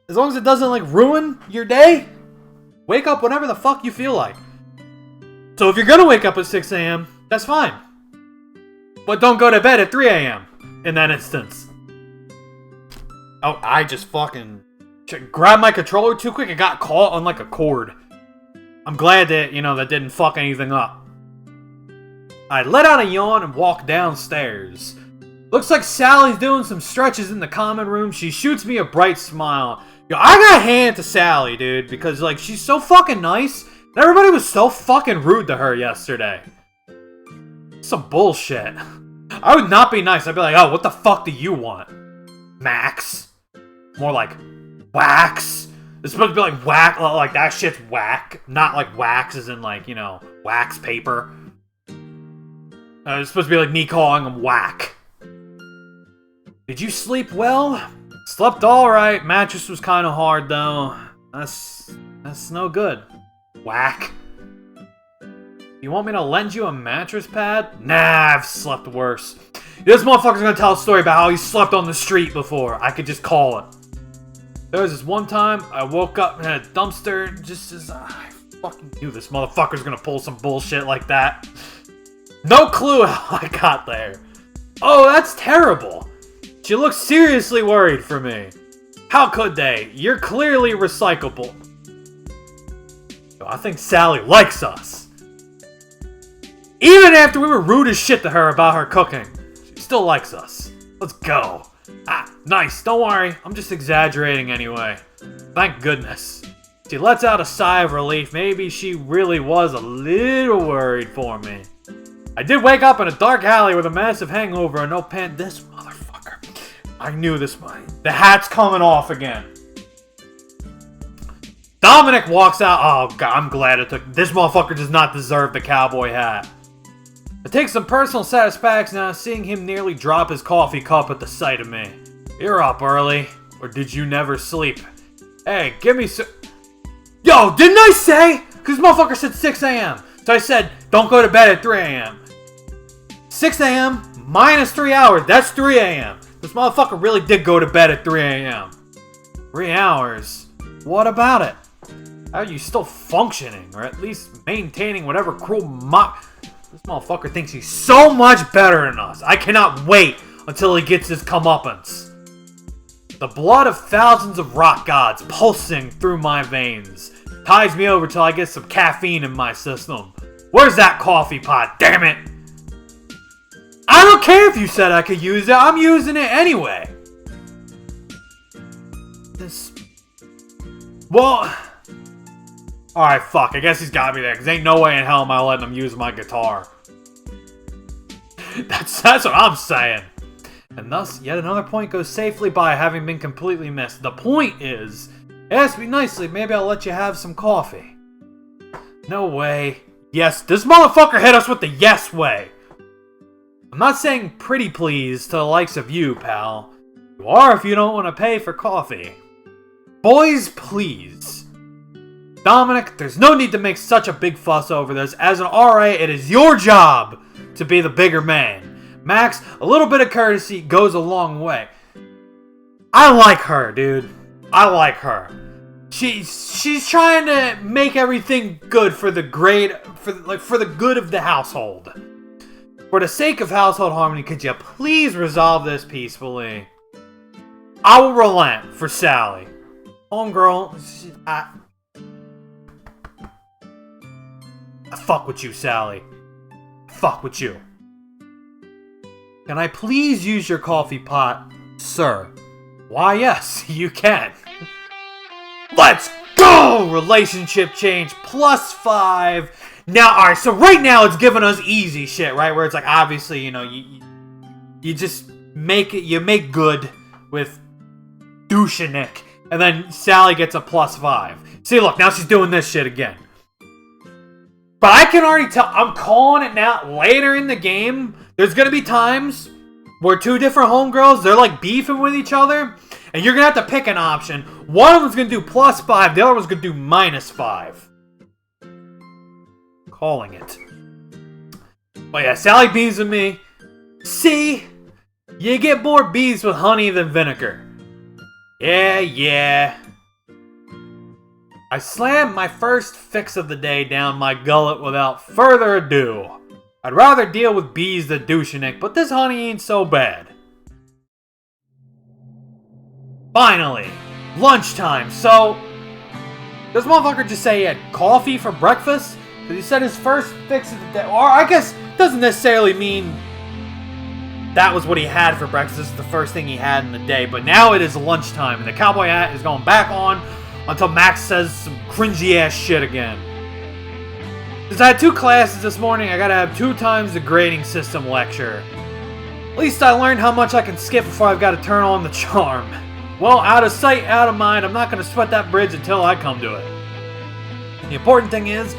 As long as it doesn't like ruin your day, wake up whenever the fuck you feel like. So if you're gonna wake up at 6 a.m., that's fine. But don't go to bed at 3 a.m. in that instance. Oh, I just fucking grabbed my controller too quick and got caught on like a cord. I'm glad that, you know, that didn't fuck anything up. I let out a yawn and walked downstairs. Looks like Sally's doing some stretches in the common room. She shoots me a bright smile. Yo, I gotta hand it to Sally, dude, because, like, she's so fucking nice. And everybody was so fucking rude to her yesterday. Some bullshit. I would not be nice. I'd be like, oh, what the fuck do you want? Max? More like, wax? It's supposed to be like whack, like that shit's whack. Not like wax as in like, you know, wax paper. It's supposed to be like me calling him whack. Did you sleep well? Slept alright. Mattress was kind of hard though. That's no good. Whack. You want me to lend you a mattress pad? Nah, I've slept worse. This motherfucker's gonna tell a story about how he slept on the street before. I could just call it. There was this one time I woke up in a dumpster just as I fucking knew this motherfucker's gonna pull some bullshit like that. No clue how I got there. Oh, that's terrible. She looks seriously worried for me. How could they? You're clearly recyclable. I think Sally likes us. Even after we were rude as shit to her about her cooking, she still likes us. Let's go. Ah, nice. Don't worry. I'm just exaggerating anyway. Thank goodness. She lets out a sigh of relief. Maybe she really was a little worried for me. I did wake up in a dark alley with a massive hangover and no pant. This motherfucker. I knew this might. The hat's coming off again. Dominic walks out. Oh, God, I'm glad it took. This motherfucker does not deserve the cowboy hat. I take some personal satisfaction out of seeing him nearly drop his coffee cup at the sight of me. You're up early. Or did you never sleep? Hey, give me some... Yo, didn't I say? Because this motherfucker said 6 a.m. So I said, don't go to bed at 3 a.m. 6 a.m. minus 3 hours. That's 3 a.m. This motherfucker really did go to bed at 3 a.m. 3 hours? What about it? How are you still functioning? Or at least maintaining whatever cruel This motherfucker thinks he's so much better than us. I cannot wait until he gets his comeuppance. The blood of thousands of rock gods pulsing through my veins ties me over till I get some caffeine in my system. Where's that coffee pot? Damn it! I don't care if you said I could use it. I'm using it anyway. Well... Alright, fuck. I guess he's got me there, because ain't no way in hell am I letting him use my guitar. That's what I'm saying. And thus, yet another point goes safely by, having been completely missed. The point is, ask me nicely, maybe I'll let you have some coffee. No way. Yes, this motherfucker hit us with the yes way. I'm not saying pretty please to the likes of you, pal. You are if you don't want to pay for coffee. Boys, please. Dominic, there's no need to make such a big fuss over this. As an RA, it is your job to be the bigger man. Max, a little bit of courtesy goes a long way. I like her, dude. I like her. She's trying to make everything good for the for the good of the household. For the sake of household harmony, could you please resolve this peacefully? I will relent for Sally. Homegirl, I fuck with you, Sally. Fuck with you. Can I please use your coffee pot, sir? Why, yes, you can. Let's go! Relationship change +5. Now, alright, so right now it's giving us easy shit, right? Where it's like, obviously, you know, you just make it, you make good with douchenik. And then Sally gets a +5. See, look, now she's doing this shit again. But I can already tell, I'm calling it now, later in the game, there's going to be times where two different homegirls, they're like beefing with each other, and you're going to have to pick an option. One of them's going to do +5, the other one's going to do -5. Calling it. But yeah, Sally bees with me. See? You get more bees with honey than vinegar. Yeah. I slammed my first fix of the day down my gullet without further ado. I'd rather deal with bees than douchenik, but this honey ain't so bad. Finally, lunchtime. So, does motherfucker just say he had coffee for breakfast? Because he said his first fix of the day, or I guess doesn't necessarily mean that was what he had for breakfast. This is the first thing he had in the day, but now it is lunchtime, and the cowboy hat is going back on until Max says some cringy ass shit again. Since I had 2 classes this morning, I gotta have 2 times the grading system lecture. At least I learned how much I can skip before I've got to turn on the charm. Well, out of sight, out of mind, I'm not gonna sweat that bridge until I come to it. The important thing is,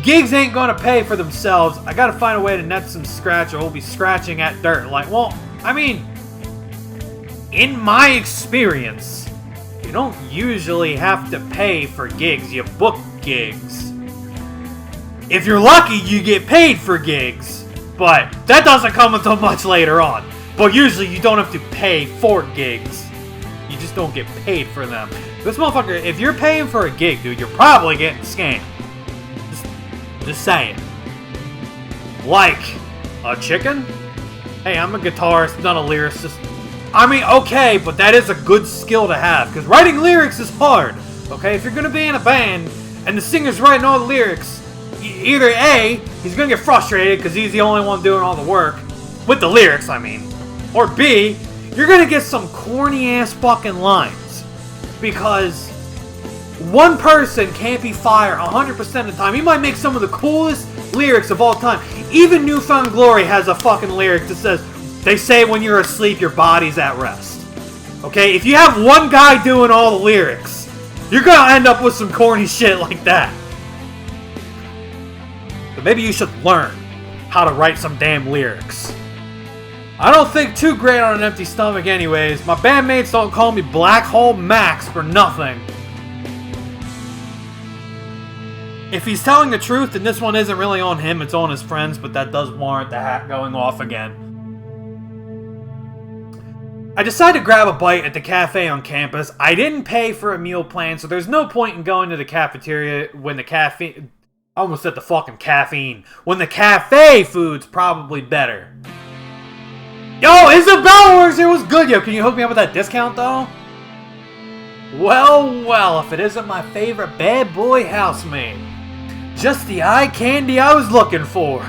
gigs ain't gonna pay for themselves. I gotta find a way to net some scratch or we'll be scratching at dirt. Like, well, I mean, in my experience, you don't usually have to pay for gigs, you book gigs. If you're lucky, you get paid for gigs, but that doesn't come until much later on. But usually you don't have to pay for gigs, you just don't get paid for them. This motherfucker, if you're paying for a gig, dude, you're probably getting scammed. Just saying. Like a chicken? Hey, I'm a guitarist, not a lyricist. I mean, okay, but that is a good skill to have, because writing lyrics is hard. Okay, if you're gonna be in a band and the singer's writing all the lyrics, either A, he's gonna get frustrated because he's the only one doing all the work with the lyrics, I mean, or B, you're gonna get some corny ass fucking lines because one person can't be fired 100% of the time. He might make some of the coolest lyrics of all time. Even New Found Glory has a fucking lyric that says, "They say when you're asleep, your body's at rest." Okay, if you have one guy doing all the lyrics, you're gonna end up with some corny shit like that. But maybe you should learn how to write some damn lyrics. I don't think too great on an empty stomach anyways. My bandmates don't call me Black Hole Max for nothing. If he's telling the truth, then this one isn't really on him, it's on his friends, but that does warrant the hat going off again. I decided to grab a bite at the cafe on campus. I didn't pay for a meal plan, so there's no point in going to the cafeteria when the caffeine... I almost said the fucking caffeine. When the cafe food's probably better. Yo, Isabella works here. Was good, yo. Can you hook me up with that discount, though? Well, if it isn't my favorite bad boy housemate. Just the eye candy I was looking for.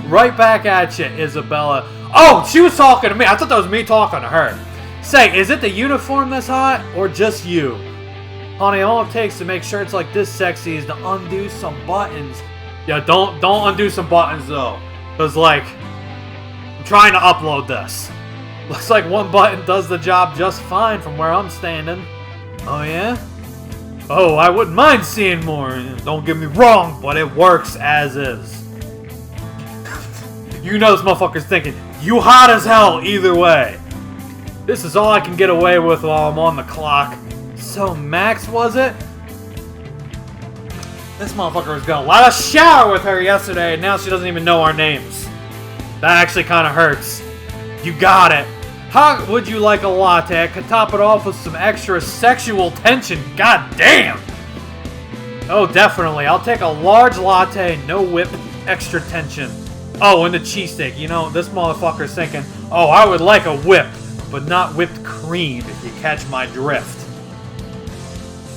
Right back at you, Isabella. Oh, she was talking to me. I thought that was me talking to her. Say, is it the uniform that's hot, or just you? Honey, all it takes to make shirts like this sexy is to undo some buttons. Yeah, don't undo some buttons, though. Because, like, I'm trying to upload this. Looks like one button does the job just fine from where I'm standing. Oh, yeah? Oh, I wouldn't mind seeing more. Don't get me wrong, but it works as is. You know this motherfucker's thinking, you hot as hell either way. This is all I can get away with while I'm on the clock. So Max, was it? This motherfucker was gonna let us shower with her yesterday, and now she doesn't even know our names. That actually kind of hurts. You got it. How would you like a latte? I could top it off with some extra sexual tension. God damn! Oh, definitely. I'll take a large latte, no whip, extra tension. Oh, and the cheesesteak. You know, this motherfucker's thinking, oh, I would like a whip, but not whipped cream, if you catch my drift.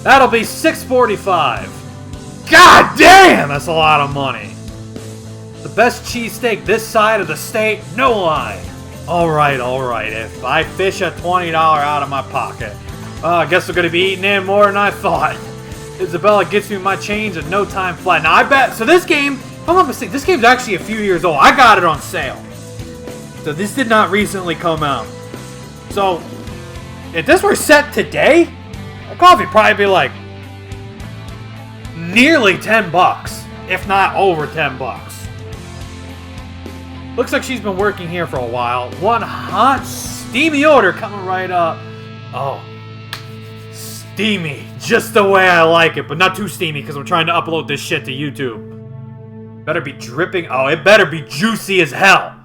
That'll be $6.45. God damn! That's a lot of money. The best cheesesteak this side of the state? No lie. Alright. If I fish a $20 out of my pocket. I guess we're going to be eating in more than I thought. Isabella gets me my change in no time flat. Now, I bet... So this game, if I'm not mistaken, this game's actually a few years old. I got it on sale. So this did not recently come out. So, if this were set today, that coffee would probably be like... nearly $10. If not over $10. Looks like she's been working here for a while. One hot, steamy order coming right up. Oh. Steamy. Just the way I like it. But not too steamy because I'm trying to upload this shit to YouTube. Better be dripping. Oh, it better be juicy as hell.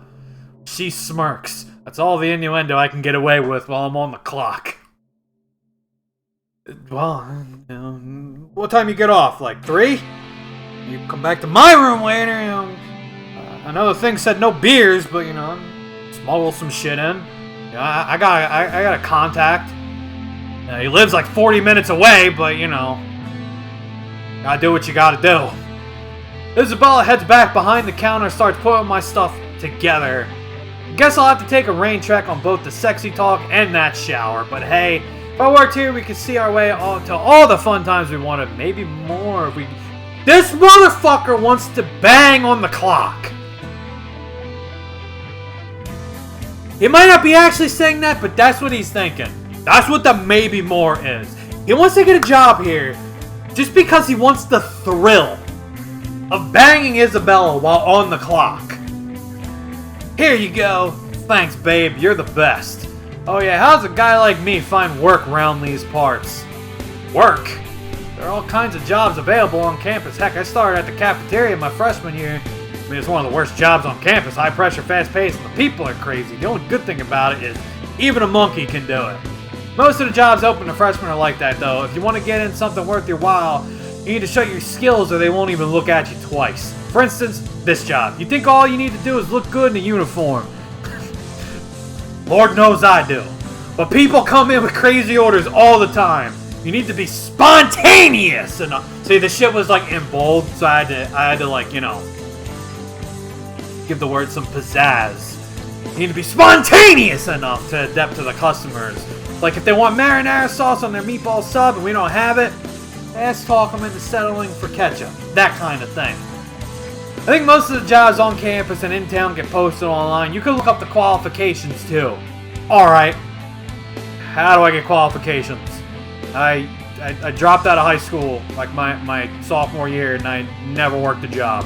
She smirks. That's all the innuendo I can get away with while I'm on the clock. Well, you know, what time you get off? Like 3? You come back to my room later, you know. I know the thing said no beers, but you know, smuggle some shit in. You know, I got a contact. He lives like 40 minutes away, but you know, gotta do what you gotta do. Isabella heads back behind the counter, starts putting my stuff together. Guess I'll have to take a rain check on both the sexy talk and that shower. But hey, if I worked here, we could see our way to all the fun times we wanted. Maybe more if we... This motherfucker wants to bang on the clock. He might not be actually saying that, but that's what he's thinking. That's what the maybe more is. He wants to get a job here just because he wants the thrill of banging Isabella while on the clock. Here you go. Thanks, babe. You're the best. Oh yeah, how's a guy like me find work around these parts? Work? There are all kinds of jobs available on campus. Heck, I started at the cafeteria my freshman year. I mean, it's one of the worst jobs on campus. High pressure, fast paced, and the people are crazy. The only good thing about it is even a monkey can do it. Most of the jobs open to freshmen are like that, though. If you want to get in something worth your while, you need to show your skills or they won't even look at you twice. For instance, this job. You think all you need to do is look good in a uniform. Lord knows I do. But people come in with crazy orders all the time. You need to be spontaneous enough. See, the shit was like in bold, so I had to like, you know, give the word some pizzazz. You need to be spontaneous enough to adapt to the customers. Like if they want marinara sauce on their meatball sub and we don't have it, ass talk them into settling for ketchup. That kind of thing. I think most of the jobs on campus and in town get posted online. You can look up the qualifications too. Alright. How do I get qualifications? I dropped out of high school like my sophomore year and I never worked a job.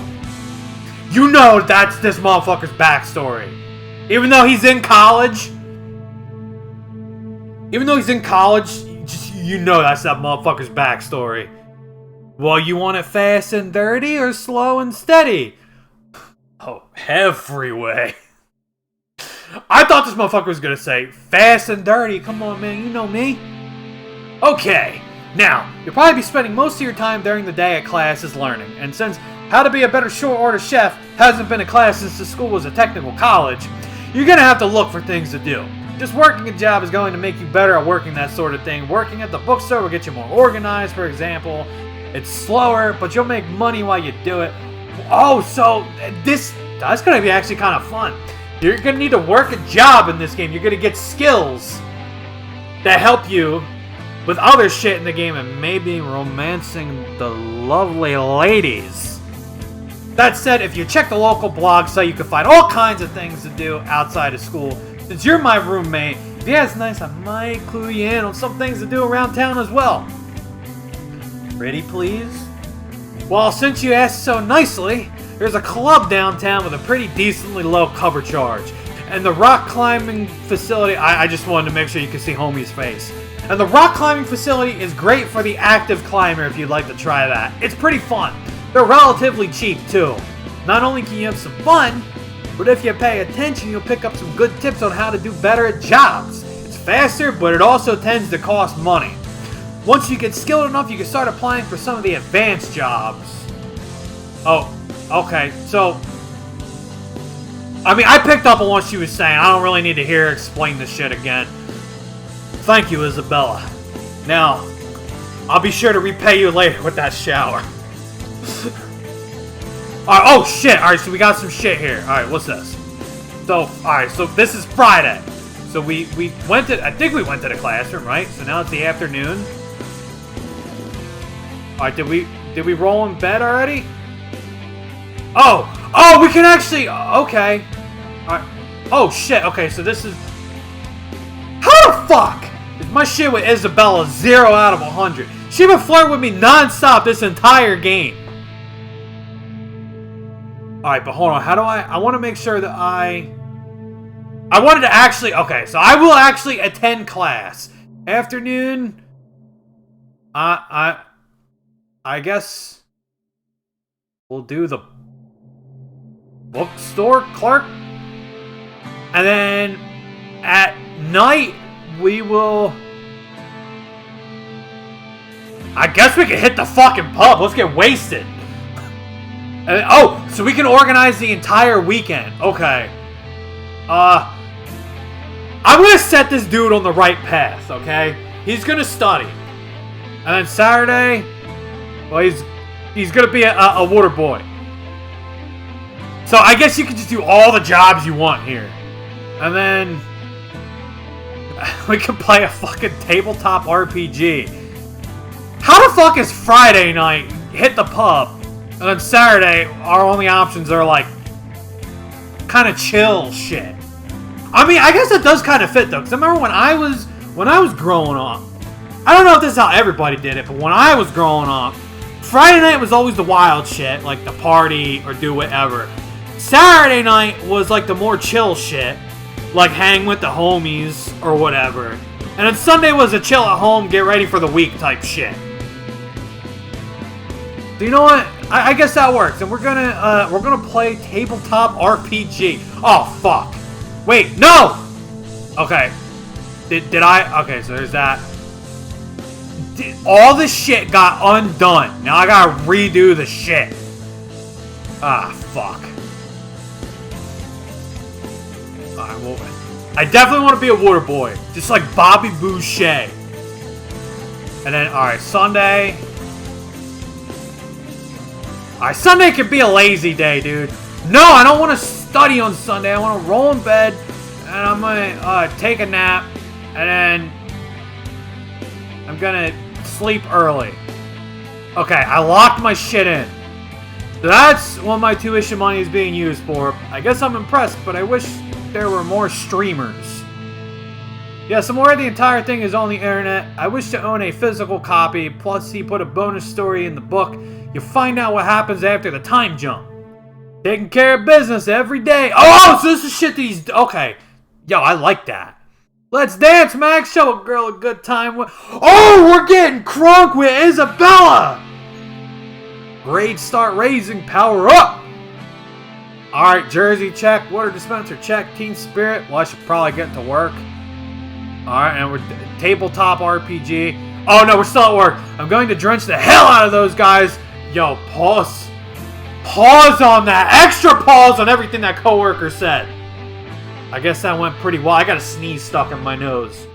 You know that's this motherfucker's backstory. Even though he's in college, you know that's that motherfucker's backstory. Well, you want it fast and dirty or slow and steady? Oh, every way. I thought this motherfucker was gonna say fast and dirty. Come on, man, you know me. Okay, now, you'll probably be spending most of your time during the day at classes learning, and since how to be a better short order chef hasn't been a class since the school was a technical college, you're gonna have to look for things to do. Just working a job is going to make you better at working that sort of thing. Working at the bookstore will get you more organized, for example. It's slower, but you'll make money while you do it. Oh, so that's gonna be actually kind of fun. You're gonna need to work a job in this game. You're gonna get skills that help you with other shit in the game and maybe romancing the lovely ladies. That said, if you check the local blog site, you can find all kinds of things to do outside of school. Since you're my roommate, if yeah, it's nice, I might clue you in on some things to do around town as well. Ready, please? Well, since you asked so nicely, there's a club downtown with a pretty decently low cover charge. And the rock climbing facility, I just wanted to make sure you could see homie's face. And the rock climbing facility is great for the active climber if you'd like to try that. It's pretty fun. They're relatively cheap too. Not only can you have some fun, but if you pay attention, you'll pick up some good tips on how to do better at jobs. It's faster, but it also tends to cost money. Once you get skilled enough, you can start applying for some of the advanced jobs. Oh, okay, so I mean, I picked up on what she was saying. I don't really need to hear her explain this shit again. Thank you, Isabella. Now, I'll be sure to repay you later with that shower. Alright, oh shit! Alright, so we got some shit here. Alright, what's this? So, alright, so this is Friday. So we went to, I think we went to the classroom, right? So now it's the afternoon. Alright, did we roll in bed already? Oh, we can actually, okay. Alright, oh shit, okay, so this is, how the fuck is my shit with Isabella 0 out of 100? She been flirting with me non-stop this entire game. Alright, but hold on, how do I want to make sure that I wanted to actually, okay, so I will actually attend class. Afternoon, I guess we'll do the bookstore clerk. And then at night, we will, I guess we can hit the fucking pub. Let's get wasted. And, oh, so we can organize the entire weekend. Okay. I'm gonna set this dude on the right path, okay? He's gonna study. And then Saturday, well, he's gonna be a water boy. So I guess you can just do all the jobs you want here. And then we can play a fucking tabletop RPG. How the fuck is Friday night hit the pub? And then Saturday, our only options are like kind of chill shit. I mean, I guess it does kind of fit though, because I remember when I was growing up, I don't know if this is how everybody did it, but when I was growing up, Friday night was always the wild shit, like the party or do whatever. Saturday night was like the more chill shit, like hang with the homies or whatever. And then Sunday was a chill at home, get ready for the week type shit. So you know what? I guess that works, and we're gonna play tabletop RPG. Oh fuck! Wait, no! Okay, did I? Okay, so there's that. All the shit got undone. Now I gotta redo the shit. Ah, fuck. Alright, well, I definitely want to be a water boy. Just like Bobby Boucher. And then, alright, Sunday. Alright, Sunday could be a lazy day, dude. No, I don't want to study on Sunday. I want to roll in bed. And I'm going to take a nap. And then I'm going to sleep early. Okay, I locked my shit in. That's what my tuition money is being used for. I guess I'm impressed, but I wish there were more streamers. Yes, I'm aware the entire thing is on the internet. I wish to own a physical copy. Plus, he put a bonus story in the book. You find out what happens after the time jump. Taking care of business every day. Oh, so this is shit that he's... Okay. Yo, I like that. Let's dance, Max. Show a girl a good time. Oh, we're getting crunk with Isabella. Grades start raising. Power up. Alright, jersey check. Water dispenser check. Team spirit. Well, I should probably get to work. Alright, and we're tabletop RPG. Oh no, we're still at work. I'm going to drench the hell out of those guys. Yo, pause. Pause on that. Extra pause on everything that coworker said. I guess that went pretty well. I got a sneeze stuck in my nose.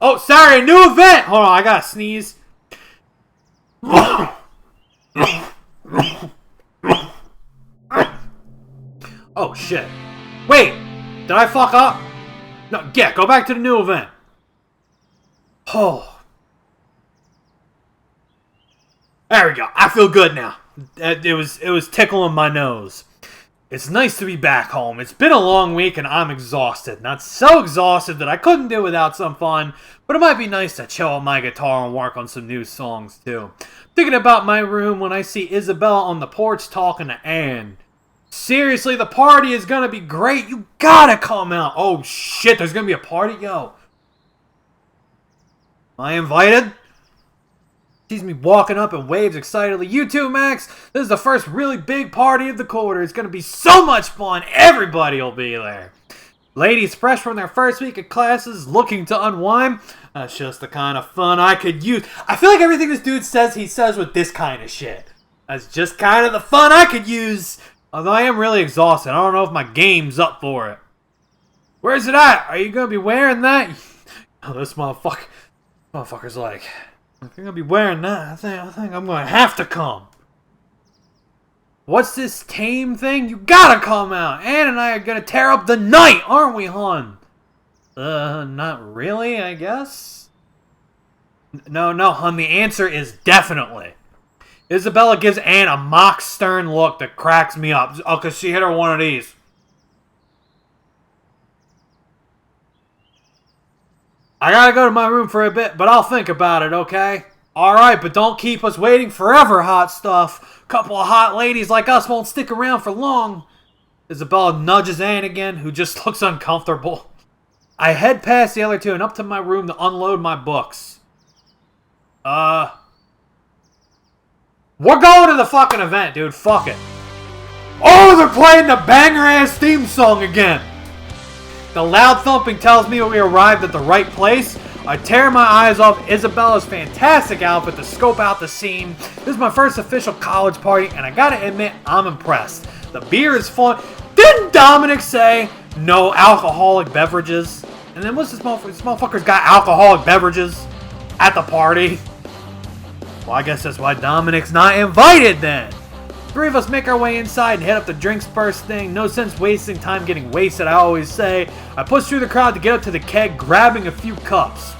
Oh, sorry, a new event. Hold on, I got to sneeze. Oh, shit. Wait, did I fuck up? No, yeah, go back to the new event. Oh. There we go. I feel good now. It was tickling my nose. It's nice to be back home. It's been a long week and I'm exhausted. Not so exhausted that I couldn't do without some fun, but it might be nice to chill on my guitar and work on some new songs too. Thinking about my room when I see Isabella on the porch talking to Anne. Seriously, the party is gonna be great. You gotta come out. Oh shit, there's gonna be a party? Yo. Am I invited? Sees me walking up and waves excitedly. You too, Max. This is the first really big party of the quarter. It's going to be so much fun. Everybody will be there. Ladies fresh from their first week of classes looking to unwind. That's just the kind of fun I could use. I feel like everything this dude says, he says with this kind of shit. That's just kind of the fun I could use. Although I am really exhausted. I don't know if my game's up for it. Where's it at? Are you going to be wearing that? Oh, this motherfucker's like... If you're gonna be wearing that, I think I'm gonna have to come. What's this tame thing? You gotta come out. Anne and I are gonna tear up the night, aren't we, hon? Not really, I guess. No, hon. The answer is definitely. Isabella gives Anne a mock stern look that cracks me up. Oh, because she hit her one of these. I gotta go to my room for a bit, but I'll think about it, okay? Alright, but don't keep us waiting forever, hot stuff. Couple of hot ladies like us won't stick around for long. Isabella nudges Anne again, who just looks uncomfortable. I head past the other two and up to my room to unload my books. We're going to the fucking event, dude. Fuck it. Oh, they're playing the banger-ass theme song again. The loud thumping tells me we arrived at the right place. I tear my eyes off Isabella's fantastic outfit to scope out the scene. This is my first official college party, and I gotta admit, I'm impressed. The beer is fun. Didn't Dominic say no alcoholic beverages? And then what's this motherfucker's got alcoholic beverages at the party? Well, I guess that's why Dominic's not invited then. Three of us make our way inside and head up the drinks first thing. No sense wasting time getting wasted, I always say. I push through the crowd to get up to the keg, grabbing a few cups.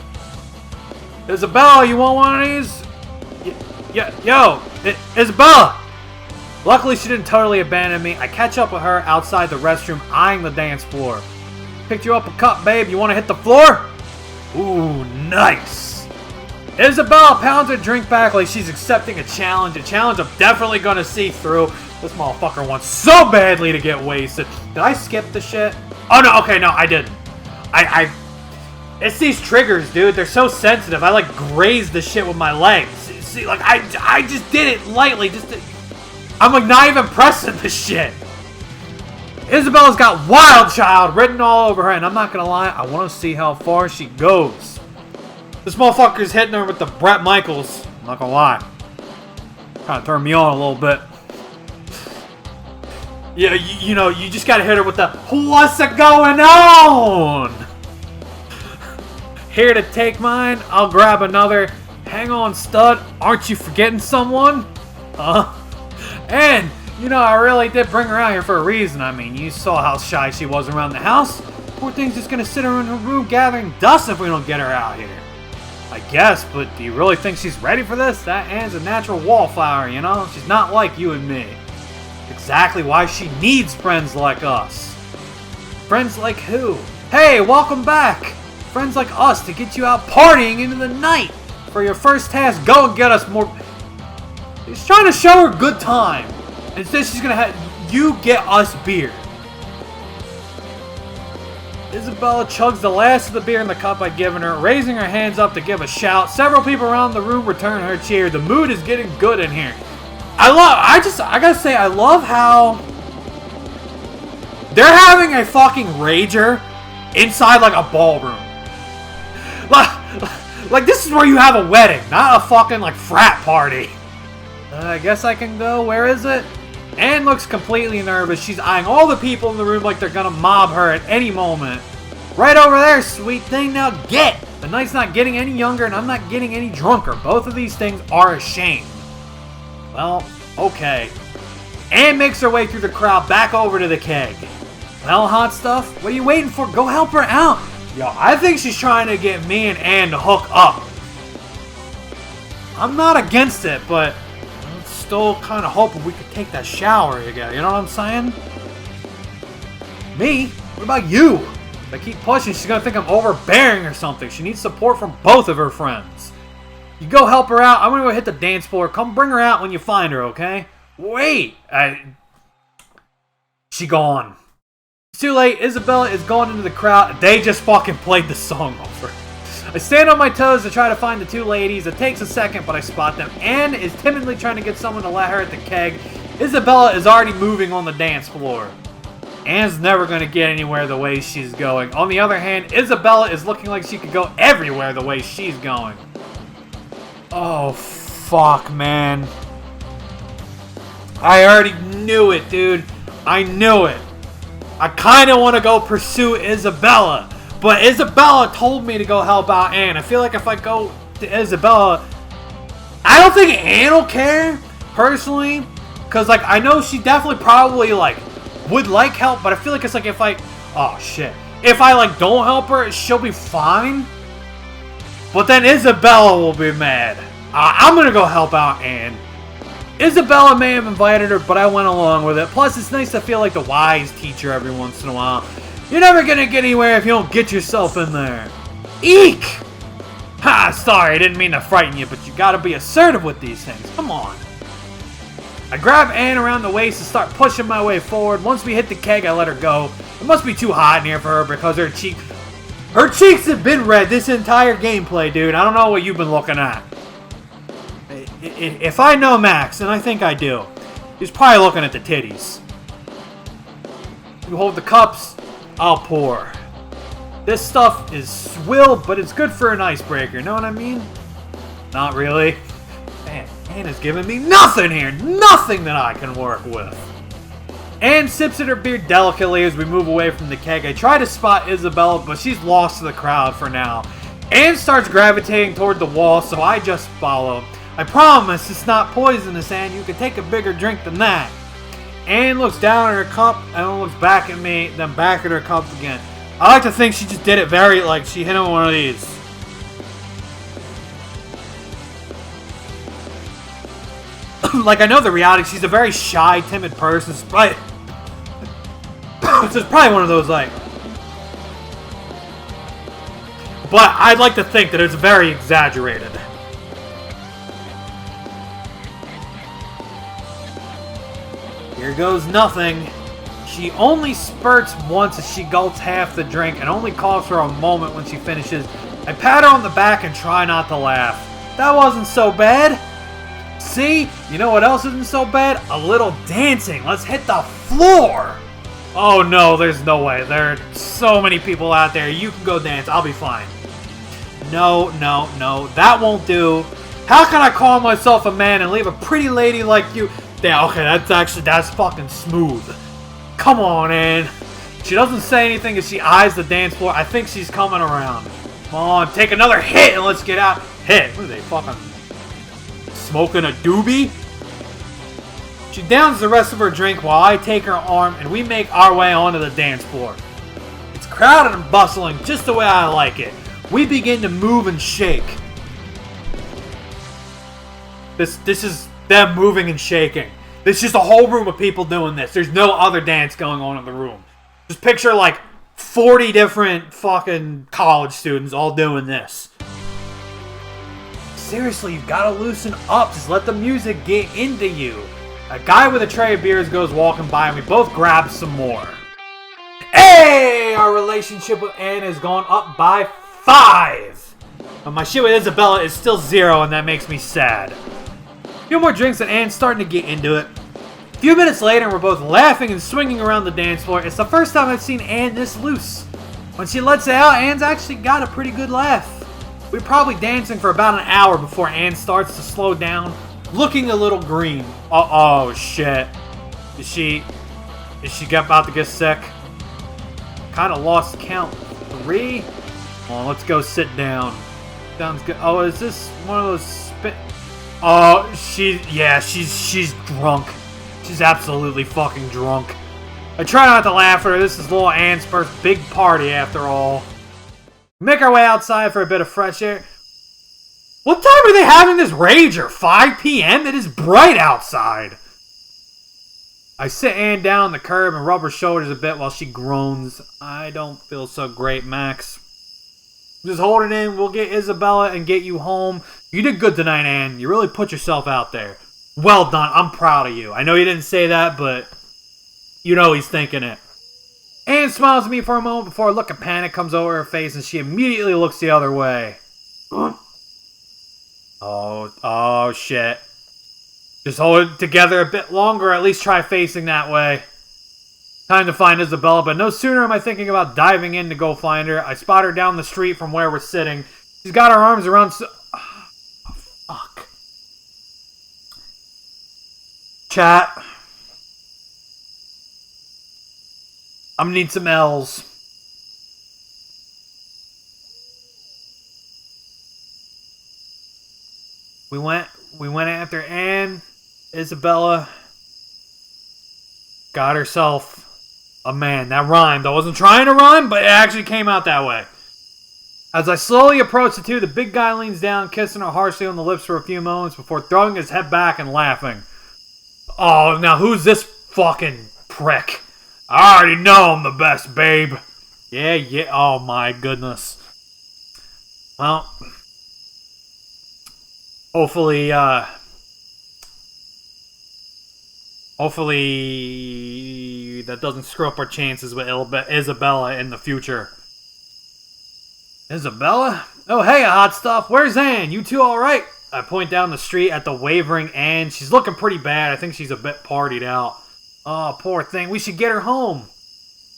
Isabella, you want one of these? Isabella! Luckily, she didn't totally abandon me. I catch up with her outside the restroom, eyeing the dance floor. Picked you up a cup, babe. You want to hit the floor? Ooh, nice. Isabella pounds her drink back like she's accepting a challenge I'm definitely gonna see through. This motherfucker wants so badly to get wasted. Did I skip the shit? Oh no, okay, no, I didn't. It's these triggers, dude. They're so sensitive. I like grazed the shit with my legs. See, like I just did it lightly. I'm like not even pressing the shit. Isabella's got Wild Child written all over her, and I'm not gonna lie, I want to see how far she goes. This motherfucker's hitting her with the Bret Michaels. I'm not gonna lie. Kind of turned me on a little bit. Yeah, you know, you just gotta hit her with the, what's going on? Here to take mine, I'll grab another. Hang on, stud, aren't you forgetting someone? And, you know, I really did bring her out here for a reason. I mean, you saw how shy she was around the house. Poor thing's just gonna sit her in her room gathering dust if we don't get her out here. I guess, but do you really think she's ready for this? That Anne's a natural wallflower, you know? She's not like you and me. Exactly why she needs friends like us. Friends like who? Hey, welcome back! Friends like us to get you out partying into the night. For your first task, go and get us more... He's trying to show her good time. Instead, she's gonna have you get us beer. Isabella chugs the last of the beer in the cup I'd given her, raising her hands up to give a shout. Several people around the room return her cheer. The mood is getting good in here. I gotta say, I love how they're having a fucking rager inside like a ballroom. Like this is where you have a wedding, not a fucking like frat party. I guess I can go. Where is it? Anne looks completely nervous. She's eyeing all the people in the room like they're gonna mob her at any moment. Right over there, sweet thing. Now get! The night's not getting any younger and I'm not getting any drunker. Both of these things are a shame. Well, okay. Anne makes her way through the crowd back over to the keg. Well, hot stuff, what are you waiting for? Go help her out. Yo, I think she's trying to get me and Anne to hook up. I'm not against it, but I'm still kind of hoping we could take that shower together. You know what I'm saying? Me? What about you? If I keep pushing, she's gonna think I'm overbearing or something. She needs support from both of her friends. You go help her out. I'm gonna go hit the dance floor. Come bring her out when you find her, okay? Wait! She gone. It's too late. Isabella is going into the crowd. They just fucking played the song over. I stand on my toes to try to find the two ladies. It takes a second, but I spot them. Anne is timidly trying to get someone to let her at the keg. Isabella is already moving on the dance floor. Anne's never going to get anywhere the way she's going. On the other hand, Isabella is looking like she could go everywhere the way she's going. Oh, fuck, man. I already knew it, dude. I knew it. I kind of want to go pursue Isabella. But Isabella told me to go help out Anne. I feel like if I go to Isabella, I don't think Anne will care, personally. Because, like, I know she definitely probably, like, would like help. But I feel like it's like if I... Oh, shit. If I, like, don't help her, she'll be fine. But then Isabella will be mad. I'm going to go help out Anne. Isabella may have invited her, but I went along with it. Plus, it's nice to feel like the wise teacher every once in a while. You're never gonna get anywhere if you don't get yourself in there. Eek! Ha! Sorry, I didn't mean to frighten you, but you gotta be assertive with these things. Come on. I grab Anne around the waist and start pushing my way forward. Once we hit the keg, I let her go. It must be too hot in here for her because her cheeks have been red this entire gameplay, dude. I don't know what you've been looking at. If I know Max, and I think I do, he's probably looking at the titties. You hold the cups, I'll pour. This stuff is swill, but it's good for an icebreaker, know what I mean? Not really. Man, Anna's giving me nothing here, nothing that I can work with. Anne sips at her beer delicately as we move away from the keg. I try to spot Isabella, but she's lost to the crowd for now. Anne starts gravitating toward the wall, so I just follow. I promise it's not poisonous, Anne. You can take a bigger drink than that. Anne looks down at her cup and looks back at me, then back at her cup again. I like to think she just did it very, like, she hit him with one of these. Like, I know the reality. She's a very shy, timid person. It's probably, it's probably one of those, like... But I'd like to think that it's very exaggerated. Here goes nothing. She only spurts once as she gulps half the drink and only calls for a moment when she finishes. I pat her on the back and try not to laugh. That wasn't so bad. See? You know what else isn't so bad? A little dancing. Let's hit the floor. Oh no, there's no way. There are so many people out there. You can go dance. I'll be fine. No, no, no. That won't do. How can I call myself a man and leave a pretty lady like you? Yeah, okay, that's fucking smooth. Come on, Anne. She doesn't say anything as she eyes the dance floor. I think she's coming around. Come on, take another hit and let's get out. Hit. What are they, fucking smoking a doobie? She downs the rest of her drink while I take her arm and we make our way onto the dance floor. It's crowded and bustling just the way I like it. We begin to move and shake. This is them moving and shaking. There's just a whole room of people doing this. There's no other dance going on in the room. Just picture like 40 different fucking college students all doing this. Seriously, you've got to loosen up. Just let the music get into you. A guy with a tray of beers goes walking by and we both grab some more. Hey! Our relationship with Anne has gone up by 5. But my shit with Isabella is still 0 and that makes me sad. A few more drinks and Anne's starting to get into it. A few minutes later, we're both laughing and swinging around the dance floor. It's the first time I've seen Anne this loose. When she lets it out, Anne's actually got a pretty good laugh. We're probably dancing for about an hour before Anne starts to slow down, looking a little green. Oh shit. Is she about to get sick? Kind of lost count. 3? Come on, let's go sit down. Sounds good. Oh, is this one of those spit? Oh, she's drunk. She's absolutely fucking drunk. I try not to laugh at her. This is little Anne's first big party after all. We make our way outside for a bit of fresh air. What time are they having this rager? 5 p.m.? It is bright outside. I sit Anne down on the curb and rub her shoulders a bit while she groans. I don't feel so great, Max. Just hold it in. We'll get Isabella and get you home. You did good tonight, Anne. You really put yourself out there. Well done. I'm proud of you. I know you didn't say that, but you know he's thinking it. Anne smiles at me for a moment before a look of panic comes over her face and she immediately looks the other way. Oh, shit. Just hold it together a bit longer, or at least try facing that way. Time to find Isabella, but no sooner am I thinking about diving in to go find her. I spot her down the street from where we're sitting. She's got her arms around... Oh, fuck. Chat. I'm gonna need some L's. We went after Anne. Isabella got herself a man. That rhymed. I wasn't trying to rhyme, but it actually came out that way. As I slowly approach the two, the big guy leans down, kissing her harshly on the lips for a few moments before throwing his head back and laughing. Oh, now who's this fucking prick? I already know I'm the best, babe. Yeah. Oh my goodness. Well, hopefully that doesn't screw up our chances with Isabella in the future. Isabella? Oh, hey, hot stuff. Where's Anne? You two all right? I point down the street at the wavering Anne. She's looking pretty bad. I think she's a bit partied out. Oh, poor thing. We should get her home.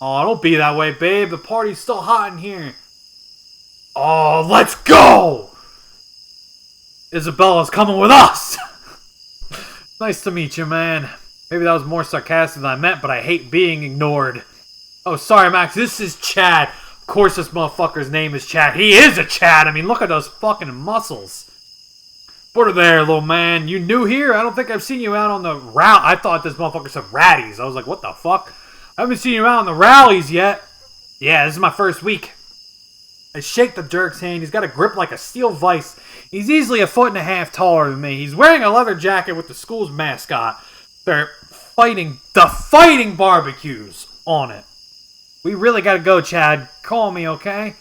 Oh, don't be that way, babe. The party's still hot in here. Oh, let's go! Isabella's coming with us! Nice to meet you, man. Maybe that was more sarcastic than I meant, but I hate being ignored. Oh, sorry, Max. This is Chad. Of course this motherfucker's name is Chad. He is a Chad. I mean, look at those fucking muscles. Put her there, little man. You new here? I don't think I've seen you out on the route. I thought this motherfucker said ratties. I was like, what the fuck? I haven't seen you out on the rallies yet. Yeah, this is my first week. I shake the jerk's hand. He's got a grip like a steel vise. He's easily 1.5 feet taller than me. He's wearing a leather jacket with the school's mascot. They're fighting barbecues on it. We really gotta go, Chad. Call me, okay?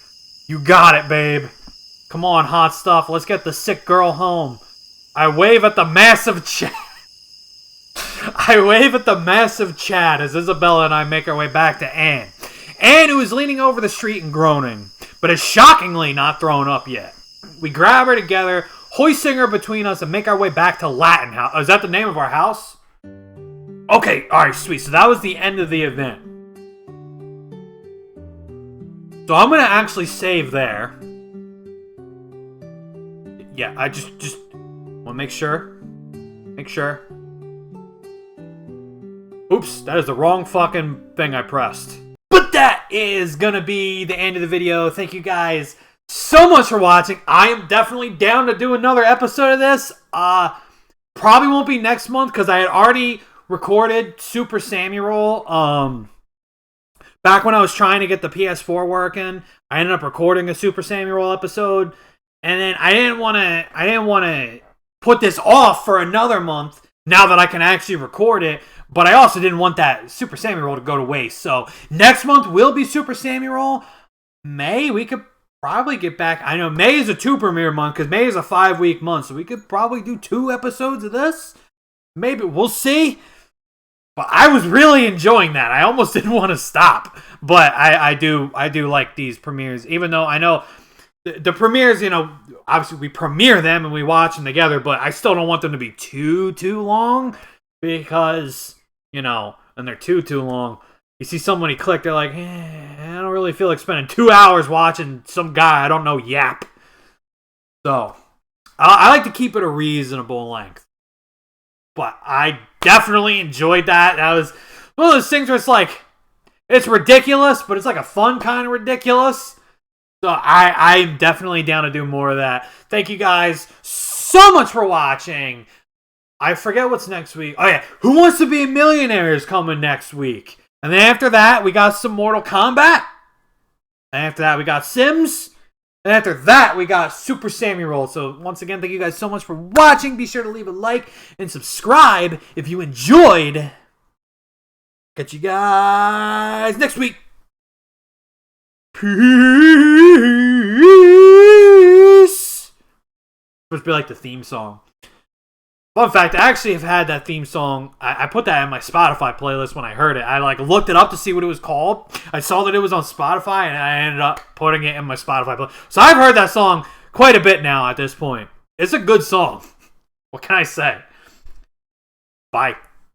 You got it, babe. Come on, hot stuff. Let's get the sick girl home. I wave at the massive Chad. As Isabella and I make our way back to Anne. Anne, who is leaning over the street and groaning, but is shockingly not thrown up yet. We grab her together, hoisting her between us, and make our way back to Latin House. Is that the name of our house? Okay, alright, sweet. So that was the end of the event. So I'm going to actually save there. Yeah, I just want to make sure. Oops. Oops, that is the wrong fucking thing I pressed. But that is gonna be the end of the video. Thank you guys so much for watching. I am definitely down to do another episode of this. Probably won't be next month because I had already recorded Super Samuel. Back when I was trying to get the PS4 working, I ended up recording a Super Samuel episode, and then I didn't want to put this off for another month now that I can actually record it. But I also didn't want that Super Samuel to go to waste. So next month will be Super Samuel. May, we could probably get back. I know May is a 2 premiere month because May is a 5-week month. So we could probably do 2 episodes of this. Maybe. We'll see. But I was really enjoying that. I almost didn't want to stop. But I do like these premieres. Even though I know the premieres, you know, obviously we premiere them and we watch them together. But I still don't want them to be too long. Because, you know, and they're too long. You see somebody click, they're like, I don't really feel like spending 2 hours watching some guy I don't know yap. So, I like to keep it a reasonable length. But I definitely enjoyed that. That was one of those things where it's like, it's ridiculous, but it's like a fun kind of ridiculous. So, I'm definitely down to do more of that. Thank you guys so much for watching. I forget what's next week. Oh yeah, Who Wants to Be a Millionaire is coming next week. And then after that, we got some Mortal Kombat. And after that, we got Sims. And after that, we got Super Samuel. So once again, thank you guys so much for watching. Be sure to leave a like and subscribe if you enjoyed. Catch you guys next week. Peace. Supposed to be like the theme song. Fun fact, I actually have had that theme song. I put that in my Spotify playlist when I heard it. I looked it up to see what it was called. I saw that it was on Spotify, and I ended up putting it in my Spotify playlist. So I've heard that song quite a bit now at this point. It's a good song. What can I say? Bye.